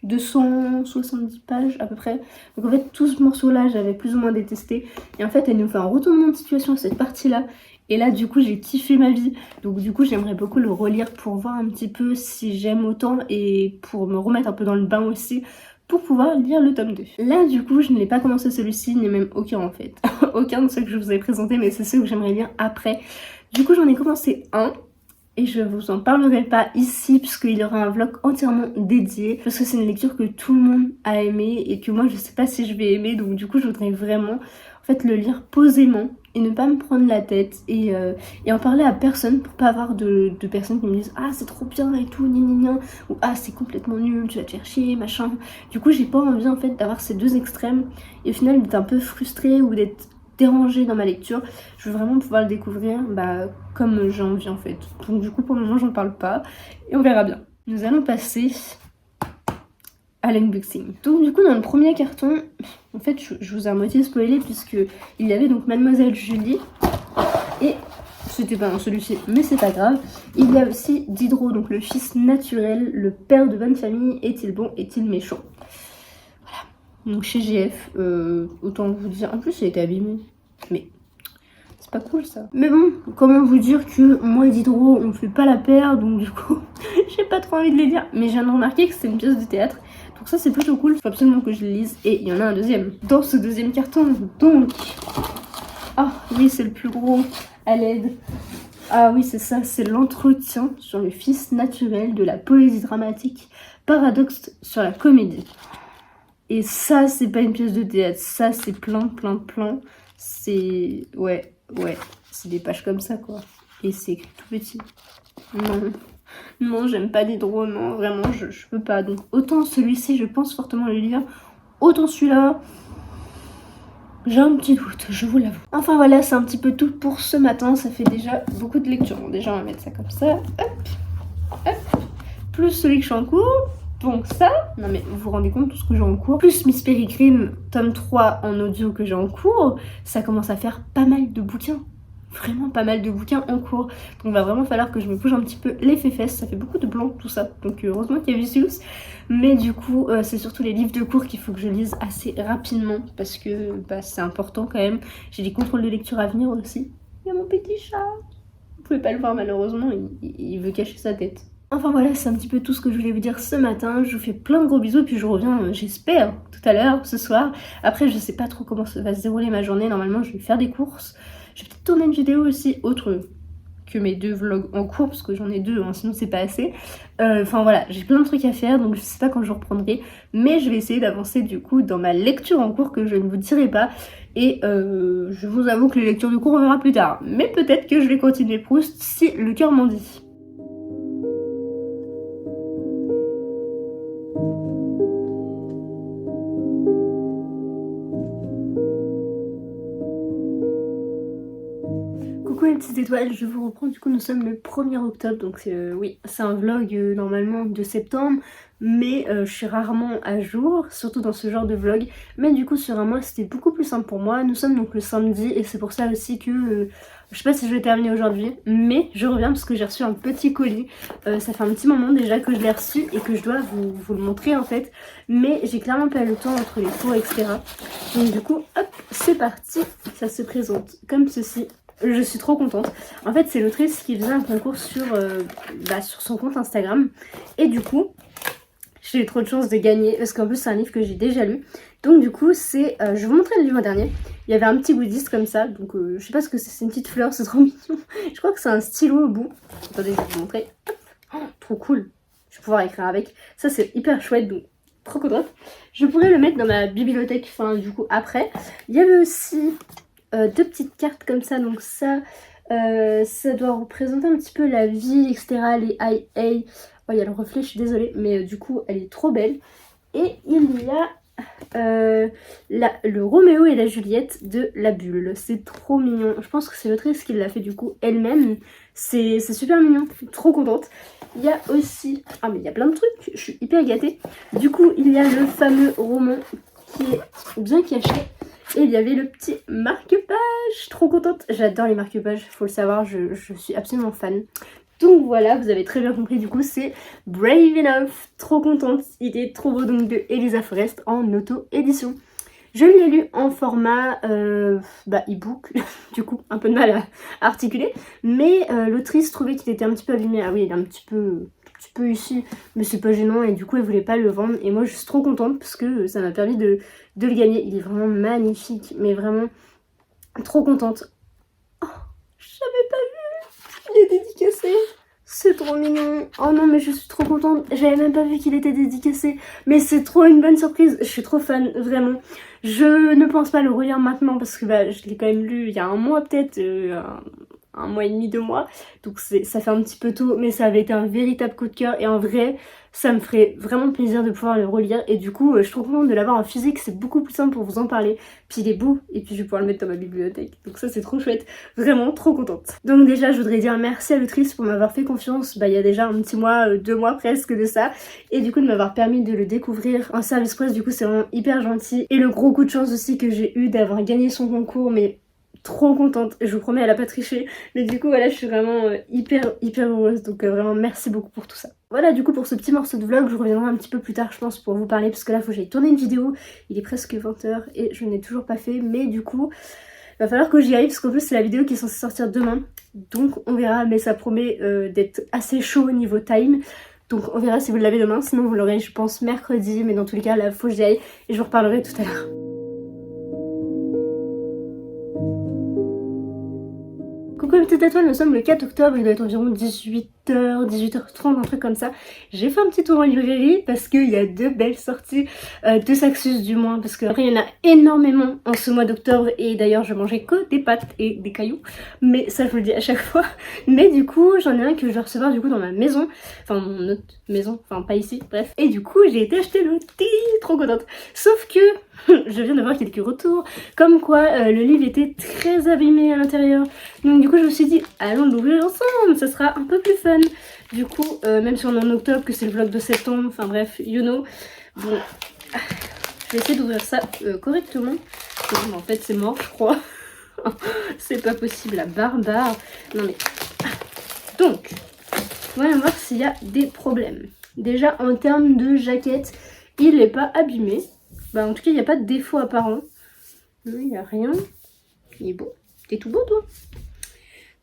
270 pages à peu près. Donc en fait, tout ce morceau-là, j'avais plus ou moins détesté. Et en fait, elle nous fait un retournement de situation, cette partie-là. Et là, du coup, j'ai kiffé ma vie. Donc du coup, j'aimerais beaucoup le relire pour voir un petit peu si j'aime autant et pour me remettre un peu dans le bain aussi, pour pouvoir lire le tome 2. Là du coup je ne l'ai pas commencé celui-ci, ni même aucun en fait. Aucun de ceux que je vous ai présentés, mais c'est ceux que j'aimerais lire après. Du coup j'en ai commencé un, et je vous en parlerai pas ici puisqu'il y aura un vlog entièrement dédié, parce que c'est une lecture que tout le monde a aimé et que moi je sais pas si je vais aimer, donc du coup je voudrais vraiment en fait le lire posément et ne pas me prendre la tête et en parler à personne, pour pas avoir de personnes qui me disent ah c'est trop bien et tout, gna, ou ah c'est complètement nul, tu vas te faire chier, machin. Du coup j'ai pas envie en fait d'avoir ces deux extrêmes et au final d'être un peu frustrée ou d'être dérangée dans ma lecture. Je veux vraiment pouvoir le découvrir comme j'ai envie en fait. Donc du coup pour le moment j'en parle pas et on verra bien. Nous allons passer à l'unboxing. Donc du coup dans le premier carton, en fait je vous ai à moitié spoilé puisque il y avait donc Mademoiselle Julie et c'était pas dans celui-ci mais c'est pas grave. Il y a aussi Diderot, donc le fils naturel, le père de bonne famille, est-il bon, est-il méchant? Voilà, donc chez GF, autant vous dire, en plus il a été abîmé, mais c'est pas cool ça. Mais bon, comment vous dire que moi et Diderot on fait pas la paire, donc du coup j'ai pas trop envie de les lire. Mais j'ai remarqué que c'est une pièce de théâtre, donc ça c'est plutôt cool, il faut absolument que je le lise. Et il y en a un deuxième dans ce deuxième carton, donc... Ah oui c'est le plus gros à l'aide. Ah oui c'est ça, c'est l'entretien sur le fils naturel de la poésie dramatique Paradoxe sur la comédie. Et ça, c'est pas une pièce de théâtre, ça, c'est plein. C'est... Ouais, c'est des pages comme ça, quoi. Et c'est écrit tout petit. Non, j'aime pas les drôles, non, vraiment, je peux pas. Donc, autant celui-ci, je pense fortement le lire, autant celui-là, j'ai un petit doute, je vous l'avoue. Enfin voilà, c'est un petit peu tout pour ce matin, ça fait déjà beaucoup de lecture. Bon, déjà, on va mettre ça comme ça, hop, plus celui que je suis en cours. Donc ça, non mais vous vous rendez compte de tout ce que j'ai en cours, plus Miss Peregrine, tome 3 en audio que j'ai en cours, ça commence à faire pas mal de bouquins. Vraiment pas mal de bouquins en cours. Donc il va vraiment falloir que je me bouge un petit peu les fesses, ça fait beaucoup de blanc tout ça. Donc heureusement qu'il y a Vicious. Mais du coup, c'est surtout les livres de cours qu'il faut que je lise assez rapidement parce que c'est important quand même. J'ai des contrôles de lecture à venir aussi. Il y a mon petit chat. Vous pouvez pas le voir malheureusement, il veut cacher sa tête. Enfin voilà, c'est un petit peu tout ce que je voulais vous dire ce matin. Je vous fais plein de gros bisous, puis je reviens, j'espère, tout à l'heure, ce soir. Après, je sais pas trop comment va se dérouler ma journée. Normalement, je vais faire des courses. Je vais peut-être tourner une vidéo aussi, autre que mes 2 vlogs en cours, parce que j'en ai 2, hein, sinon c'est pas assez. Enfin voilà, j'ai plein de trucs à faire, donc je sais pas quand je reprendrai. Mais je vais essayer d'avancer du coup dans ma lecture en cours que je ne vous dirai pas. Et je vous avoue que les lectures de cours, on verra plus tard. Mais peut-être que je vais continuer Proust si le cœur m'en dit. Coucou les petites étoiles, je vous reprends, du coup nous sommes le 1er octobre, donc oui, c'est un vlog normalement de septembre, mais je suis rarement à jour, surtout dans ce genre de vlog, mais du coup sur un mois c'était beaucoup plus simple pour moi. Nous sommes donc le samedi et c'est pour ça aussi que je sais pas si je vais terminer aujourd'hui, mais je reviens parce que j'ai reçu un petit colis. Ça fait un petit moment déjà que je l'ai reçu et que je dois vous le montrer en fait, mais j'ai clairement pas le temps entre les cours etc. Donc du coup hop, c'est parti, ça se présente comme ceci. Je suis trop contente. En fait, c'est l'autrice qui faisait un concours sur son compte Instagram. Et du coup, j'ai eu trop de chance de gagner. Parce qu'en plus, c'est un livre que j'ai déjà lu. Donc du coup, c'est... je vais vous montrer le livre dernier. Il y avait un petit goodies comme ça. Donc je sais pas ce que c'est. C'est une petite fleur, c'est trop mignon. Je crois que c'est un stylo au bout. Attendez, je vais vous montrer. Oh, trop cool. Je vais pouvoir écrire avec. Ça, c'est hyper chouette. Donc trop contente. Je pourrais le mettre dans ma bibliothèque. Enfin, du coup, après. Il y avait aussi... 2 petites cartes comme ça, donc ça doit représenter un petit peu la vie, etc. Les IA. Oh, il y a le reflet, je suis désolée, mais du coup, elle est trop belle. Et il y a le Roméo et la Juliette de La Bulle. C'est trop mignon. Je pense que c'est l'autrice qui l'a fait du coup elle-même. C'est super mignon, je suis trop contente. Il y a aussi... Ah mais il y a plein de trucs, je suis hyper gâtée. Du coup, il y a le fameux roman qui est bien caché. Et il y avait le petit marque-page, trop contente. J'adore les marque-pages, faut le savoir, je suis absolument fan. Donc voilà, vous avez très bien compris, du coup c'est Brave Enough, trop contente. Il est trop beau, donc de Elisa Forrest en auto-édition. Je l'ai lu en format e-book, du coup un peu de mal à articuler. Mais l'autrice trouvait qu'il était un petit peu abîmé. Ah oui, il est un petit peu ici, mais c'est pas gênant et du coup elle voulait pas le vendre. Et moi je suis trop contente parce que ça m'a permis de le gagner. Il est vraiment magnifique, mais vraiment trop contente. Oh, j'avais pas vu, il est dédicacé. C'est trop mignon. Oh non mais je suis trop contente. J'avais même pas vu qu'il était dédicacé. Mais c'est trop une bonne surprise. Je suis trop fan, vraiment. Je ne pense pas le relire maintenant parce que je l'ai quand même lu il y a un mois peut-être. Un mois et demi, 2 mois. Donc ça fait un petit peu tôt. Mais ça avait été un véritable coup de cœur. Et en vrai, ça me ferait vraiment plaisir de pouvoir le relire. Et du coup, je suis trop contente de l'avoir en physique. C'est beaucoup plus simple pour vous en parler. Puis il est beau. Et puis je vais pouvoir le mettre dans ma bibliothèque. Donc ça, c'est trop chouette. Vraiment trop contente. Donc déjà, je voudrais dire merci à l'autrice pour m'avoir fait confiance. Il y a déjà un petit mois, 2 mois presque de ça. Et du coup, de m'avoir permis de le découvrir en service presse. Du coup, c'est vraiment hyper gentil. Et le gros coup de chance aussi que j'ai eu d'avoir gagné son concours. Mais trop contente, je vous promets, elle a pas triché, mais du coup voilà, je suis vraiment hyper heureuse, donc vraiment merci beaucoup pour tout ça. Voilà, du coup pour ce petit morceau de vlog, je reviendrai un petit peu plus tard je pense pour vous parler, parce que là faut que j'aille tourner une vidéo, il est presque 20h et je n'ai toujours pas fait, mais du coup il va falloir que j'y aille, parce qu'en plus c'est la vidéo qui est censée sortir demain, donc on verra, mais ça promet d'être assez chaud au niveau time. Donc on verra si vous l'avez demain, sinon vous l'aurez je pense mercredi, mais dans tous les cas là faut que j'y aille et je vous reparlerai tout à l'heure. Coucou mes petites étoiles, nous sommes le 4 octobre, il doit être environ 18h, 18h30, un truc comme ça. J'ai fait un petit tour en librairie parce qu'il y a de belles sorties de Saxus du moins, parce qu'après il y en a énormément en ce mois d'octobre et d'ailleurs je mangeais que des pâtes et des cailloux, mais ça je vous le dis à chaque fois. Mais du coup j'en ai un que je vais recevoir du coup dans ma maison, enfin mon autre maison, enfin pas ici, bref. Et du coup j'ai été acheter le thé, trop contente. Sauf que je viens d'avoir quelques retours, comme quoi le livre était très abîmé à l'intérieur. Donc du coup je me suis dit, allons l'ouvrir ensemble, ça sera un peu plus fun. Du coup, même si on est en octobre, que c'est le vlog de septembre, enfin bref, you know. Bon, je vais essayer d'ouvrir ça correctement. En fait c'est mort je crois. C'est pas possible, la barbare. Non mais... Donc, voyons voir s'il y a des problèmes. Déjà en termes de jaquette, il n'est pas abîmé. Bah en tout cas il n'y a pas de défaut apparent. Non, il n'y a rien. Il est beau. T'es tout beau toi.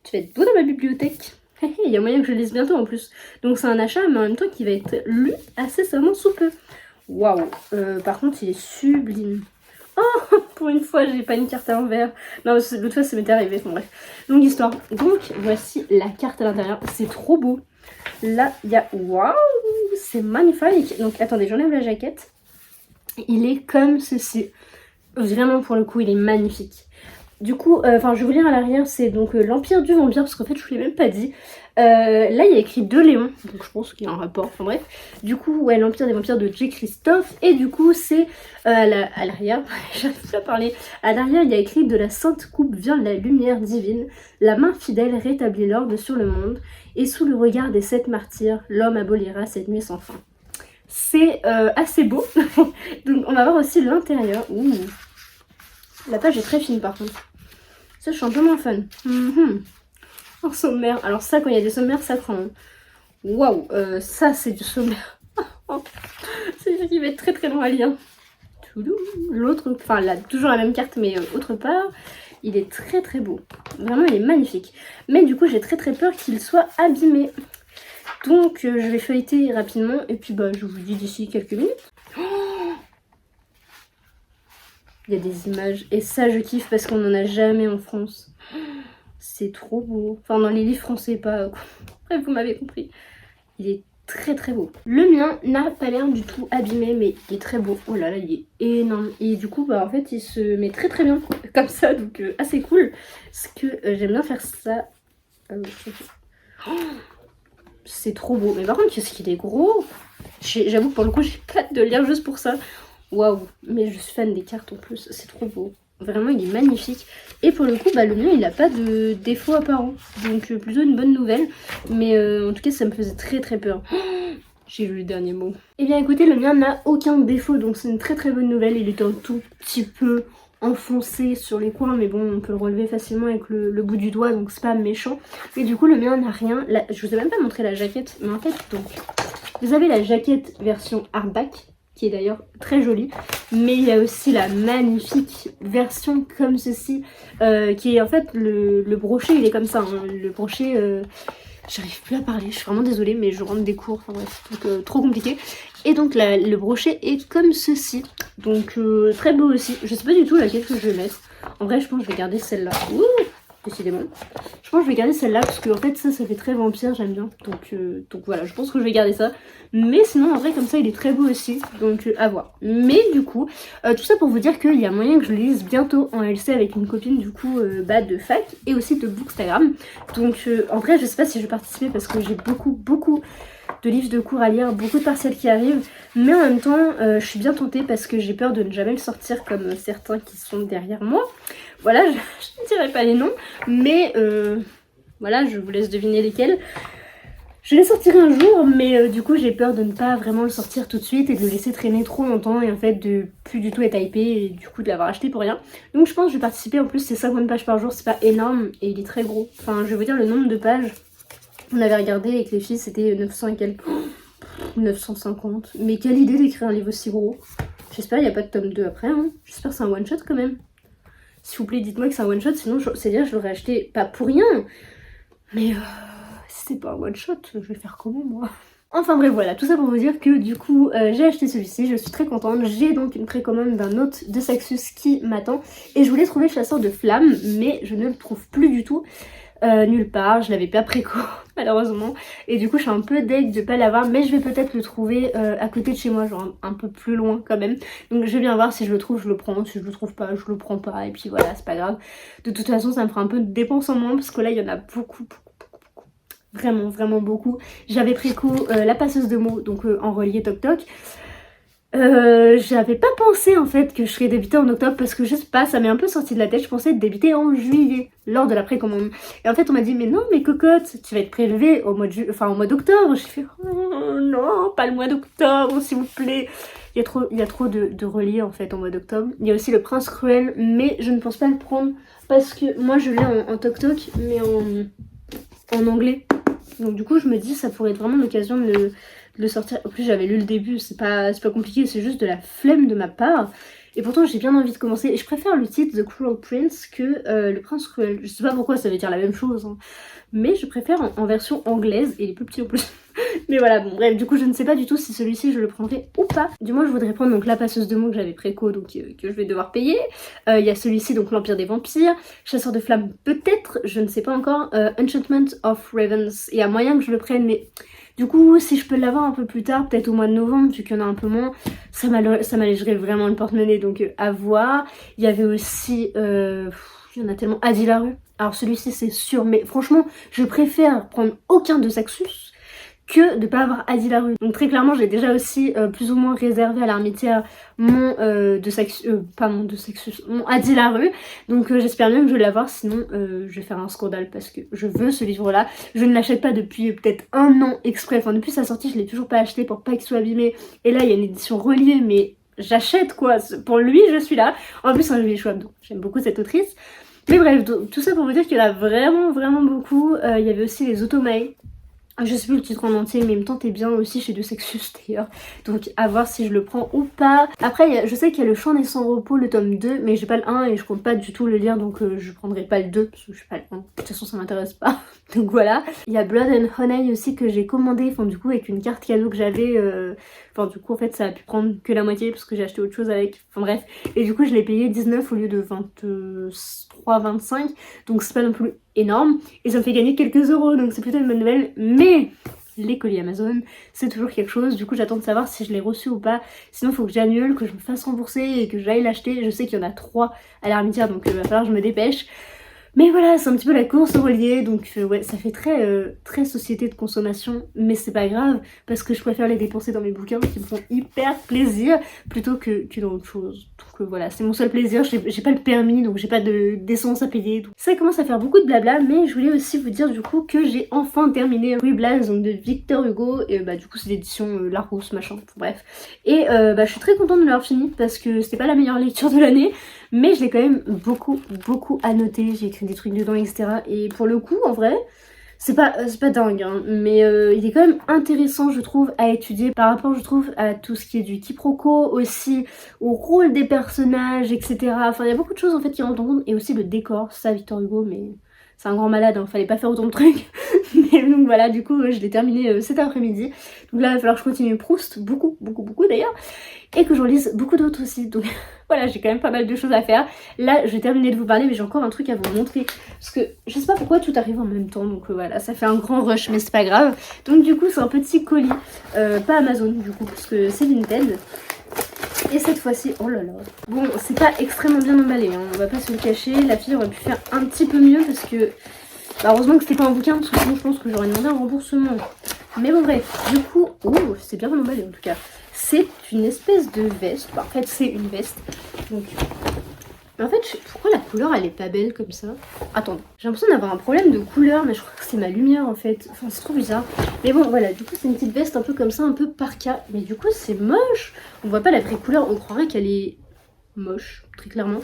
Tu vas être beau dans ma bibliothèque. Il y a moyen que je le lise bientôt en plus. Donc c'est un achat mais en même temps qui va être lu incessamment sous peu. Waouh. Par contre il est sublime. Oh, pour une fois j'ai pas une carte à l'envers. Non l'autre fois ça m'était arrivé. Bon bref. Longue histoire. Donc voici la carte à l'intérieur. C'est trop beau. Là il y a... Waouh. C'est magnifique. Donc attendez, j'enlève la jaquette. Il est comme ceci. Vraiment pour le coup il est magnifique. Du coup, enfin je vais vous lire à l'arrière, c'est donc l'Empire du Vampire, parce qu'en fait je vous l'ai même pas dit. Là il y a écrit De Léon, donc je pense qu'il y a un rapport, enfin bref. Du coup, ouais, l'Empire des Vampires de J. Christophe, et du coup c'est à l'arrière, j'arrive plus à parler, à l'arrière il y a écrit: de la sainte coupe vient la lumière divine, la main fidèle rétablit l'ordre sur le monde, et sous le regard des 7 martyrs, l'homme abolira cette nuit sans fin. C'est assez beau, donc on va voir aussi l'intérieur. Ouh. La page est très fine par contre. Ça, je suis un peu moins fan. Un sommaire. Alors ça, quand il y a des sommaires, ça craint. Waouh, ça c'est du sommaire. C'est sûr qu'il va être très très long à lire. L'autre, enfin là, toujours la même carte, mais autre part, il est très très beau. Vraiment, il est magnifique. Mais du coup, j'ai très très peur qu'il soit abîmé. Donc, je vais feuilleter rapidement et puis bah, je vous dis d'ici quelques minutes. Il y a des images et ça je kiffe parce qu'on n'en a jamais en France. C'est trop beau. Enfin dans les livres français pas. Bref, vous m'avez compris. Il est très très beau. Le mien n'a pas l'air du tout abîmé mais il est très beau. Oh là là, il est énorme. Et du coup bah en fait il se met très très bien comme ça, donc assez cool. Parce que j'aime bien faire ça. C'est trop beau. Mais par contre qu'est-ce qu'il est gros. J'avoue que pour le coup j'ai pas hâte de le lire juste pour ça. Waouh, mais je suis fan des cartes en plus, c'est trop beau. Vraiment, il est magnifique. Et pour le coup, bah, le mien, il n'a pas de défaut apparent. Donc, plutôt une bonne nouvelle. Mais en tout cas, ça me faisait très très peur. J'ai lu le dernier mot. Et bien écoutez, le mien n'a aucun défaut. Donc, c'est une très très bonne nouvelle. Il est un tout petit peu enfoncé sur les coins. Mais bon, on peut le relever facilement avec le bout du doigt. Donc, c'est pas méchant. Et du coup, le mien n'a rien. Là, je vous ai même pas montré la jaquette. Mais en fait, donc, vous avez la jaquette version hardback, qui est d'ailleurs très jolie, mais il y a aussi la magnifique version comme ceci, qui est en fait le brochet, il est comme ça, hein. Le brochet, j'arrive plus à parler, je suis vraiment désolée, mais je rentre des cours, enfin bref, donc trop compliqué. Et donc le brochet est comme ceci, donc très beau aussi. Je sais pas du tout laquelle que je vais mettre. En vrai, je pense que je vais garder celle-là. Ouh, décidément. Je pense que je vais garder celle-là parce que en fait ça fait très vampire, j'aime bien. Donc voilà, je pense que je vais garder ça. Mais sinon en vrai comme ça il est très beau aussi, donc à voir. Mais du coup, tout ça pour vous dire qu'il y a moyen que je le lise bientôt en LC avec une copine du coup de fac et aussi de Bookstagram. Donc en vrai je sais pas si je vais participer parce que j'ai beaucoup de livres de cours à lire, beaucoup de partiels qui arrivent. Mais en même temps je suis bien tentée parce que j'ai peur de ne jamais le sortir comme certains qui sont derrière moi. Voilà, je ne dirai pas les noms, mais voilà, je vous laisse deviner lesquels. Je les sortirai un jour, mais du coup j'ai peur de ne pas vraiment le sortir tout de suite et de le laisser traîner trop longtemps et en fait de plus du tout être hypé et du coup de l'avoir acheté pour rien. Donc je pense que je vais participer, en plus c'est 50 pages par jour, c'est pas énorme et il est très gros. Enfin je vais vous dire le nombre de pages, on avait regardé avec les filles, c'était 900 et quelques, 950. Mais quelle idée d'écrire un livre aussi gros. J'espère qu'il n'y a pas de tome 2 après, hein. J'espère que c'est un one shot quand même. S'il vous plaît dites-moi que c'est un one shot, sinon c'est-à-dire je l'aurais acheté pas pour rien. Mais si c'est pas un one shot, je vais faire comment moi? Enfin bref voilà, tout ça pour vous dire que du coup j'ai acheté celui-ci, je suis très contente. J'ai donc une précommande d'un autre de Saxus qui m'attend. Et je voulais trouver le chasseur de flammes, mais je ne le trouve plus du tout. nulle part, je l'avais pas préco malheureusement, et du coup je suis un peu deg de pas l'avoir, mais je vais peut-être le trouver à côté de chez moi, genre un peu plus loin quand même, donc je vais bien voir, si je le trouve je le prends, si je le trouve pas je le prends pas, et puis voilà, c'est pas grave. De toute façon ça me fera un peu de dépenses en moins, parce que là il y en a beaucoup, vraiment vraiment beaucoup. J'avais préco la passeuse de mots, donc en relié Toc Toc. J'avais pas pensé en fait que je serais débitée en octobre, parce que je sais pas, ça m'est un peu sorti de la tête. Je pensais être débitée en juillet lors de la précommande, et en fait on m'a dit mais non mais cocotte, tu vas être prélevée au mois de au mois d'octobre. J'ai fait oh, non, pas le mois d'octobre s'il vous plaît. Il y a trop de reliés en fait en mois d'octobre. Il y a aussi le Prince Cruel, mais je ne pense pas le prendre parce que moi je l'ai en Toc Toc, mais en anglais. Donc du coup je me dis ça pourrait être vraiment l'occasion de le sortir. En plus j'avais lu le début, c'est pas compliqué, c'est juste de la flemme de ma part. Et pourtant j'ai bien envie de commencer. Et je préfère le titre The Cruel Prince que le Prince Cruel. Je sais pas pourquoi, ça veut dire la même chose, hein. Mais je préfère en version anglaise, et il est plus petit en plus. Mais voilà, bon bref, du coup je ne sais pas du tout si celui-ci je le prendrai ou pas. Du moins je voudrais prendre donc la passeuse de mots que j'avais préco, donc que je vais devoir payer. Il y a celui-ci, donc l'Empire des Vampires, Chasseur de Flammes peut-être, je ne sais pas encore, Enchantment of Ravens. Il y a moyen que je le prenne, mais du coup si je peux l'avoir un peu plus tard, peut-être au mois de novembre, vu qu'il y en a un peu moins, ça m'allégerait vraiment le porte-monnaie, donc à voir. Il y avait aussi, il y en a tellement, Adi la rue. Alors celui-ci c'est sûr, mais franchement je préfère prendre aucun de Saxus que de pas avoir Adi la rue. Donc très clairement j'ai déjà aussi plus ou moins réservé à l'Armitière mon mon Adi la rue. Donc j'espère bien que je vais l'avoir, sinon je vais faire un scandale, parce que je veux ce livre là. Je ne l'achète pas depuis peut-être un an exprès, enfin depuis sa sortie je l'ai toujours pas acheté pour pas qu'il soit abîmé. Et là il y a une édition reliée, mais j'achète quoi, pour lui je suis là. En plus c'est un Julie Schwab, donc j'aime beaucoup cette autrice. Mais bref, tout ça pour vous dire qu'il y en a vraiment vraiment beaucoup. Il y avait aussi les Automae. Je sais plus le titre en entier, mais il me tentait bien aussi chez De Sexus d'ailleurs. Donc à voir si je le prends ou pas. Après je sais qu'il y a le Chant des Sans Repos, le tome 2, mais j'ai pas le 1 et je compte pas du tout le lire, donc je prendrai pas le 2 parce que je sais pas le 1. De toute façon ça m'intéresse pas. Donc voilà. Il y a Blood and Honey aussi que j'ai commandé, enfin du coup avec une carte cadeau que j'avais. Enfin du coup en fait ça a pu prendre que la moitié parce que j'ai acheté autre chose avec. Enfin bref. Et du coup je l'ai payé 19 au lieu de 23,25. Donc c'est pas non plus énorme. Et ça me fait gagner quelques euros. Donc c'est plutôt une bonne nouvelle. Mais les colis Amazon c'est toujours quelque chose. Du coup j'attends de savoir si je l'ai reçu ou pas. Sinon il faut que j'annule, que je me fasse rembourser et que j'aille l'acheter. Je sais qu'il y en a 3 à l'Armitière, donc il va falloir que je me dépêche. Mais voilà, c'est un petit peu la course au relié, donc ouais, ça fait très société de consommation, mais c'est pas grave, parce que je préfère les dépenser dans mes bouquins qui me font hyper plaisir, plutôt que dans autre chose. Donc voilà, c'est mon seul plaisir, j'ai pas le permis, donc j'ai pas d'essence à payer. Donc ça commence à faire beaucoup de blabla, mais je voulais aussi vous dire du coup que j'ai enfin terminé Ruy Blas, donc de Victor Hugo, et bah du coup c'est l'édition Larousse, machin, bref. Et bah je suis très contente de l'avoir fini, parce que c'était pas la meilleure lecture de l'année, mais je l'ai quand même beaucoup annoté, j'ai écrit des trucs dedans, etc. Et pour le coup, en vrai, c'est pas dingue, hein, mais il est quand même intéressant, je trouve, à étudier par rapport, je trouve, à tout ce qui est du quiproquo, aussi au rôle des personnages, etc. Enfin, il y a beaucoup de choses en fait qui rentrent en compte, et aussi le décor, ça, Victor Hugo, mais c'est un grand malade, hein, fallait pas faire autant de trucs. Mais donc voilà, du coup, je l'ai terminé cet après-midi. Donc là, il va falloir que je continue Proust, beaucoup d'ailleurs, et que j'en lise beaucoup d'autres aussi. Donc voilà, j'ai quand même pas mal de choses à faire. Là, je vais terminer de vous parler, mais j'ai encore un truc à vous montrer. Parce que je sais pas pourquoi tout arrive en même temps, donc voilà, ça fait un grand rush, mais c'est pas grave. Donc du coup, c'est un petit colis, pas Amazon du coup, parce que c'est Vinted. Et cette fois-ci, oh là là. Bon, c'est pas extrêmement bien emballé, hein, on va pas se le cacher. La fille aurait pu faire un petit peu mieux, parce que bah, heureusement que c'était pas un bouquin, parce que sinon je pense que j'aurais demandé un remboursement. Mais bon bref, du coup, oh, c'est bien emballé en tout cas. C'est une espèce de veste, bah, en fait c'est une veste. Donc, en fait, pourquoi la couleur elle est pas belle comme ça? Attendez, j'ai l'impression d'avoir un problème de couleur, mais je crois que c'est ma lumière en fait. Enfin, c'est trop bizarre. Mais bon, voilà, du coup c'est une petite veste un peu comme ça, un peu parka. Mais du coup c'est moche. On voit pas la vraie couleur, on croirait qu'elle est moche, très clairement.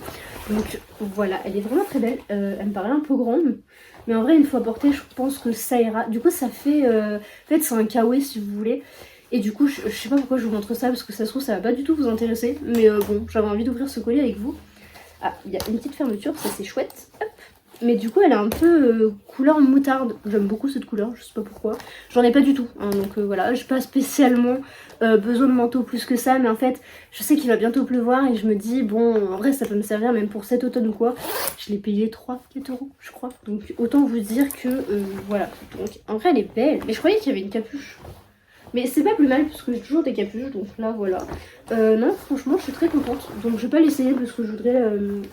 Donc voilà, elle est vraiment très belle. Elle me paraît un peu grande, mais en vrai une fois portée je pense que ça ira. Du coup ça fait en fait c'est un kawaii si vous voulez. Et du coup je sais pas pourquoi je vous montre ça, parce que ça se trouve ça va pas du tout vous intéresser, mais bon, j'avais envie d'ouvrir ce collier avec vous. Ah, il y a une petite fermeture, ça c'est chouette. Hop. Mais du coup elle est un peu couleur moutarde. J'aime beaucoup cette couleur, je sais pas pourquoi. J'en ai pas du tout, hein, donc voilà, j'ai pas spécialement besoin de manteau plus que ça. Mais en fait je sais qu'il va bientôt pleuvoir et je me dis bon en vrai ça peut me servir même pour cet automne ou quoi. Je l'ai payé 3-4 euros je crois. Donc autant vous dire que voilà. Donc en vrai elle est belle. Mais je croyais qu'il y avait une capuche. Mais c'est pas plus mal parce que j'ai toujours des capuches, donc là voilà. Non franchement je suis très contente. Donc je vais pas l'essayer parce que je voudrais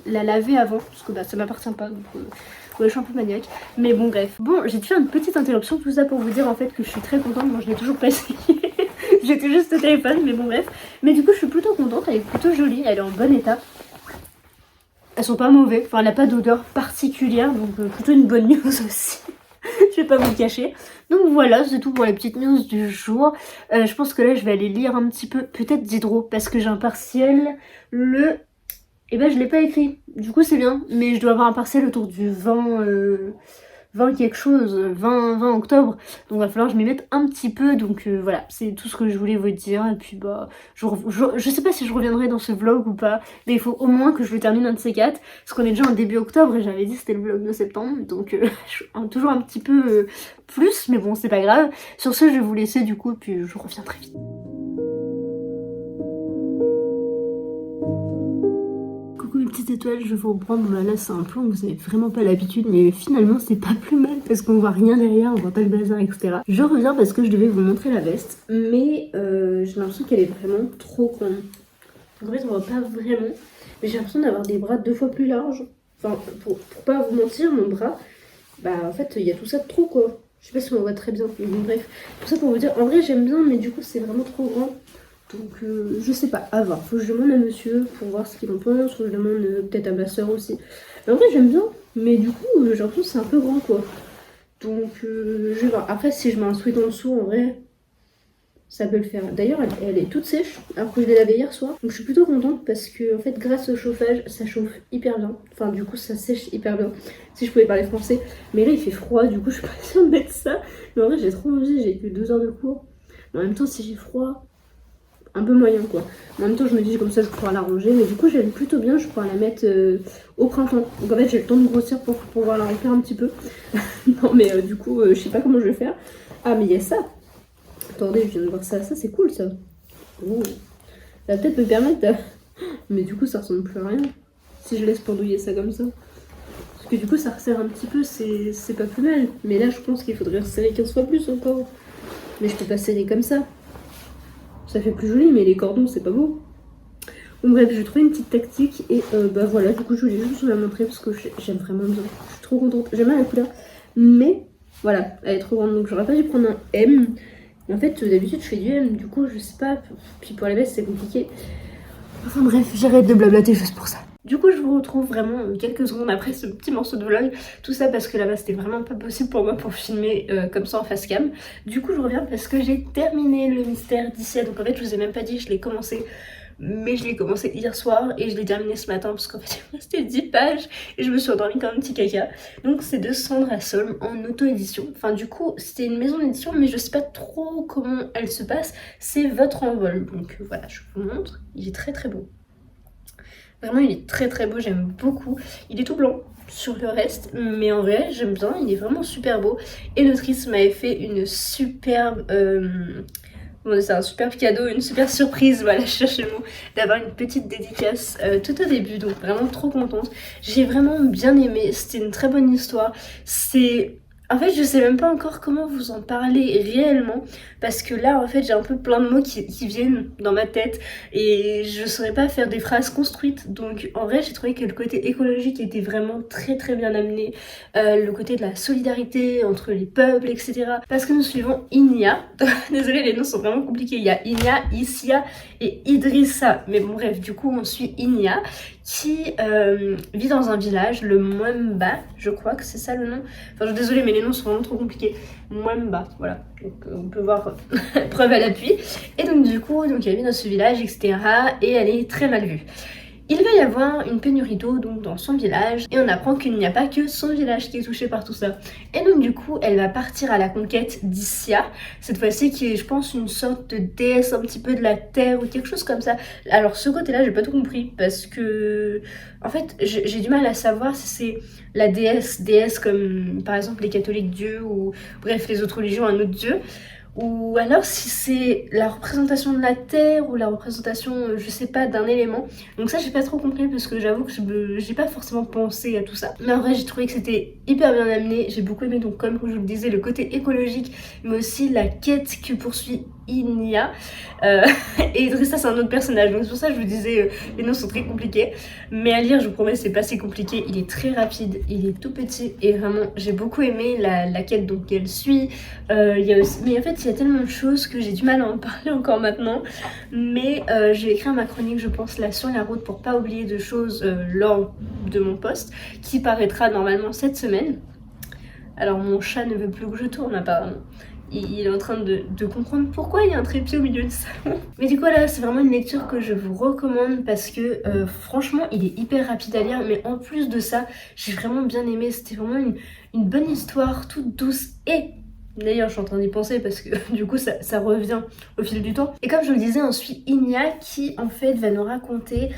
la laver avant. Parce que bah ça m'appartient pas, donc ouais je suis un peu maniaque. Mais bon bref. Bon j'ai dû faire une petite interruption, tout ça pour vous dire en fait que je suis très contente. Moi je l'ai toujours pas essayé. J'étais juste au téléphone, mais bon bref. Mais du coup je suis plutôt contente, elle est plutôt jolie, elle est en bon état. Elles sont pas mauvaises, enfin elle a pas d'odeur particulière, donc plutôt une bonne news aussi. Je vais pas vous le cacher. Donc voilà, c'est tout pour les petites news du jour. Je pense que là je vais aller lire un petit peu, peut-être d'hydro, parce que j'ai un partiel le... Eh ben je l'ai pas écrit, du coup c'est bien. Mais je dois avoir un partiel autour du 20 quelque chose, 20 octobre. Donc il va falloir que je m'y mette un petit peu. Donc voilà, c'est tout ce que je voulais vous dire. Et puis bah, je sais pas si je reviendrai dans ce vlog ou pas. Mais il faut au moins que je le termine un de ces quatre. Parce qu'on est déjà en début octobre et j'avais dit que c'était le vlog de septembre. Donc je suis toujours un petit peu plus. Mais bon, c'est pas grave. Sur ce, je vais vous laisser du coup. Puis je reviens très vite. Coucou les petites étoiles, je vais vous reprendre. Là c'est un plan que vous avez vraiment pas l'habitude, mais finalement c'est pas plus mal parce qu'on voit rien derrière, on voit pas le bazar, etc. Je reviens parce que je devais vous montrer la veste, mais j'ai l'impression qu'elle est vraiment trop grande. En fait on voit pas vraiment, mais j'ai l'impression d'avoir des bras 2 fois plus larges. Enfin pour pas vous mentir, mon bras, bah en fait il y a tout ça de trop quoi. Je sais pas si on voit très bien, mais bon bref. Tout ça pour vous dire, en vrai j'aime bien, mais du coup c'est vraiment trop grand. Donc je sais pas, à voir. Faut que je demande à monsieur pour voir ce qu'il en pense. Faut que je demande peut-être à ma soeur aussi. Mais en vrai j'aime bien, mais du coup j'ai l'impression que c'est un peu grand quoi. Donc je vais voir. Après si je mets un sweat en dessous, en vrai ça peut le faire. D'ailleurs elle est toute sèche alors que je l'ai lavée hier soir. Donc je suis plutôt contente parce que en fait grâce au chauffage ça chauffe hyper bien. Enfin du coup ça sèche hyper bien. Si je pouvais parler français. Mais là il fait froid, du coup je suis pas sûre de mettre ça. Mais en vrai j'ai trop envie, j'ai que 2 heures de cours. Mais en même temps si j'ai froid, un peu moyen quoi. En même temps je me dis comme ça je pourrais la ranger, mais du coup j'aime plutôt bien, je pourrais la mettre au printemps. Donc en fait j'ai le temps de grossir pour pouvoir la remplir un petit peu. Non mais du coup je sais pas comment je vais faire. Ah mais il y a ça. Attendez, je viens de voir ça, ça c'est cool ça. Oh. Ça va peut-être me permettre de... Mais du coup ça ressemble plus à rien si je laisse pendouiller ça comme ça. Parce que du coup ça resserre un petit peu, c'est pas plus mal. Mais là je pense qu'il faudrait resserrer 15 fois plus encore. Mais je peux pas serrer comme ça. Ça fait plus joli, mais les cordons, c'est pas beau. Bon bref, j'ai trouvé une petite tactique et bah voilà, du coup je voulais juste vous la montrer parce que j'aime vraiment bien. Je suis trop contente, j'aime bien la couleur. Mais voilà, elle est trop grande, donc j'aurais pas dû prendre un M. Et en fait, d'habitude je fais du M, du coup je sais pas. Puis pour les vestes c'est compliqué. Enfin bref, j'arrête de blablater juste pour ça. Du coup je vous retrouve vraiment quelques secondes après ce petit morceau de vlog. Tout ça parce que là-bas c'était vraiment pas possible pour moi pour filmer comme ça en face cam. Du coup je reviens parce que j'ai terminé le mystère d'Icia. Donc en fait je vous ai même pas dit, je l'ai commencé. Mais je l'ai commencé hier soir et je l'ai terminé ce matin parce qu'en fait il me restait 10 pages et je me suis endormie comme un petit caca. Donc c'est de Sandra Solm en auto-édition. Enfin du coup c'était une maison d'édition mais je sais pas trop comment elle se passe. C'est Votre Envol. Donc voilà, je vous montre. Il est très très beau. Vraiment il est très très beau, j'aime beaucoup. Il est tout blanc sur le reste, mais en vrai j'aime bien, il est vraiment super beau. Et l'autrice m'avait fait une superbe... c'est un superbe cadeau, une super surprise, voilà, je cherche le mot, d'avoir une petite dédicace tout au début, donc vraiment trop contente. J'ai vraiment bien aimé, c'était une très bonne histoire. C'est... En fait, je sais même pas encore comment vous en parler réellement, parce que là, en fait, j'ai un peu plein de mots qui viennent dans ma tête, et je saurais pas faire des phrases construites, donc en vrai, j'ai trouvé que le côté écologique était vraiment très très bien amené, le côté de la solidarité entre les peuples, etc. Parce que nous suivons Inia, désolée, les noms sont vraiment compliqués, il y a Inia, Isia et Idrissa, mais bon bref, du coup, on suit Inia, qui vit dans un village, le Mwemba, je crois que c'est ça le nom. Enfin, je suis désolée, mais les noms sont vraiment trop compliqués. Mwemba, voilà. Donc, on peut voir preuve à l'appui. Et donc, du coup, donc, elle vit dans ce village, etc. Et elle est très mal vue. Il va y avoir une pénurie d'eau donc dans son village et on apprend qu'il n'y a pas que son village qui est touché par tout ça. Et donc du coup elle va partir à la conquête d'Issia, cette fois-ci qui est je pense une sorte de déesse un petit peu de la terre ou quelque chose comme ça. Alors ce côté là j'ai pas tout compris parce que en fait j'ai du mal à savoir si c'est la déesse comme par exemple les catholiques Dieu ou bref les autres religions un autre Dieu. Ou alors si c'est la représentation de la terre ou la représentation, je sais pas, d'un élément. Donc ça j'ai pas trop compris parce que j'avoue que j'ai pas forcément pensé à tout ça. Mais en vrai j'ai trouvé que c'était hyper bien amené, j'ai beaucoup aimé donc comme je vous le disais le côté écologique mais aussi la quête que poursuit Inia. Et Drissa c'est un autre personnage donc c'est pour ça que je vous disais les noms sont très compliqués. Mais à lire je vous promets c'est pas si compliqué, il est très rapide, il est tout petit et vraiment j'ai beaucoup aimé la quête donc qu'elle suit. Il y a aussi... Mais en fait il y a tellement de choses que j'ai du mal à en parler encore maintenant. Mais je vais écrire ma chronique je pense là sur la route pour pas oublier de choses lors de mon post qui paraîtra normalement cette semaine. Alors mon chat ne veut plus que je tourne apparemment. Il est en train de comprendre pourquoi il y a un trépied au milieu du salon. Mais du coup là c'est vraiment une lecture que je vous recommande parce que franchement il est hyper rapide à lire. Mais en plus de ça j'ai vraiment bien aimé, c'était vraiment une bonne histoire toute douce et... D'ailleurs je suis en train d'y penser parce que du coup ça revient au fil du temps. Et comme je vous le disais on suit Inia qui en fait va nous raconter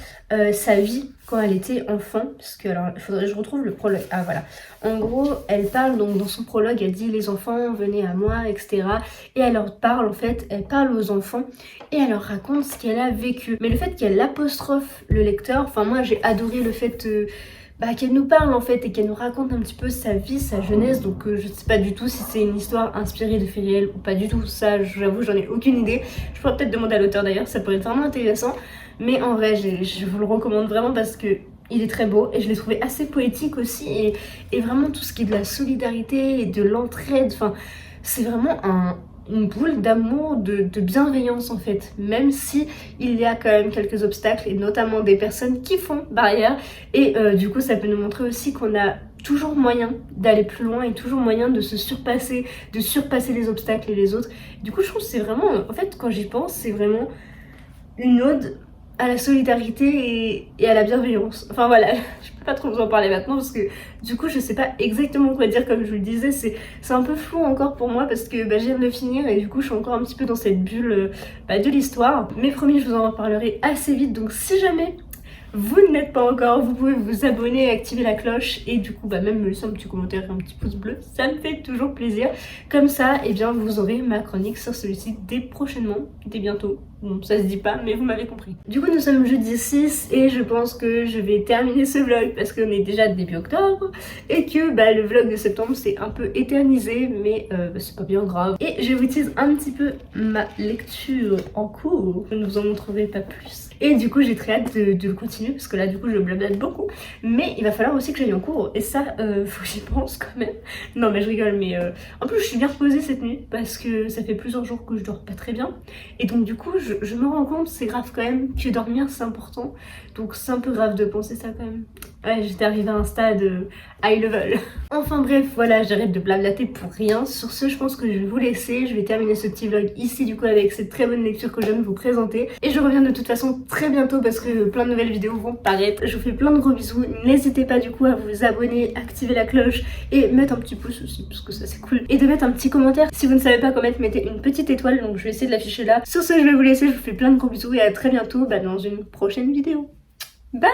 sa vie quand elle était enfant. Parce que alors il faudrait que je retrouve le prologue. Ah voilà. En gros elle parle donc dans son prologue elle dit les enfants venez à moi etc. Et elle leur parle en fait, elle parle aux enfants et elle leur raconte ce qu'elle a vécu. Mais le fait qu'elle apostrophe le lecteur, enfin moi j'ai adoré le fait... qu'elle nous parle en fait et qu'elle nous raconte un petit peu sa vie, sa jeunesse. Donc je sais pas du tout si c'est une histoire inspirée de faits réels ou pas du tout. Ça j'avoue j'en ai aucune idée. Je pourrais peut-être demander à l'auteur d'ailleurs, ça pourrait être vraiment intéressant. Mais en vrai je vous le recommande vraiment parce que il est très beau et je l'ai trouvé assez poétique aussi et vraiment tout ce qui est de la solidarité et de l'entraide, enfin c'est vraiment une boule d'amour, de bienveillance en fait, même si il y a quand même quelques obstacles et notamment des personnes qui font barrière et du coup ça peut nous montrer aussi qu'on a toujours moyen d'aller plus loin et toujours moyen de se surpasser, de surpasser les obstacles et les autres. Du coup je trouve que c'est vraiment, en fait quand j'y pense c'est vraiment une ode à la solidarité et à la bienveillance. Enfin voilà, je peux pas trop vous en parler maintenant parce que du coup je sais pas exactement quoi dire comme je vous le disais, c'est un peu flou encore pour moi parce que je viens de le finir et du coup je suis encore un petit peu dans cette bulle de l'histoire. Mais promis je vous en reparlerai assez vite donc si jamais vous ne l'êtes pas encore, vous pouvez vous abonner, activer la cloche et du coup même me laisser un petit commentaire et un petit pouce bleu, ça me fait toujours plaisir. Comme ça, et bien vous aurez ma chronique sur celui-ci dès prochainement, dès bientôt. Bon, ça se dit pas, mais vous m'avez compris. Du coup, nous sommes jeudi 6 et je pense que je vais terminer ce vlog parce qu'on est déjà début octobre et que le vlog de septembre c'est un peu éternisé, mais c'est pas bien grave. Et je vous tease un petit peu ma lecture en cours, je ne vous en montrerai pas plus. Et du coup, j'ai très hâte de le continuer parce que là, du coup, je blablate beaucoup. Mais il va falloir aussi que j'aille en cours et ça, faut que j'y pense quand même. Non, mais je rigole, mais en plus, je suis bien reposée cette nuit parce que ça fait plusieurs jours que je dors pas très bien. Et donc, du coup, je me rends compte, c'est grave quand même que dormir c'est important. Donc c'est un peu grave de penser ça quand même. Ouais, j'étais arrivée à un stade high level. Enfin bref, voilà, j'arrête de blablater pour rien. Sur ce, je pense que je vais vous laisser. Je vais terminer ce petit vlog ici du coup avec cette très bonne lecture que je viens de vous présenter. Et je reviens de toute façon très bientôt parce que plein de nouvelles vidéos vont paraître. Je vous fais plein de gros bisous. N'hésitez pas du coup à vous abonner, activer la cloche et mettre un petit pouce aussi parce que ça c'est cool. Et de mettre un petit commentaire. Si vous ne savez pas quoi mettre, mettez une petite étoile. Donc je vais essayer de l'afficher là. Sur ce, je vais vous laisser. Je vous fais plein de gros bisous et à très bientôt dans une prochaine vidéo. Bye!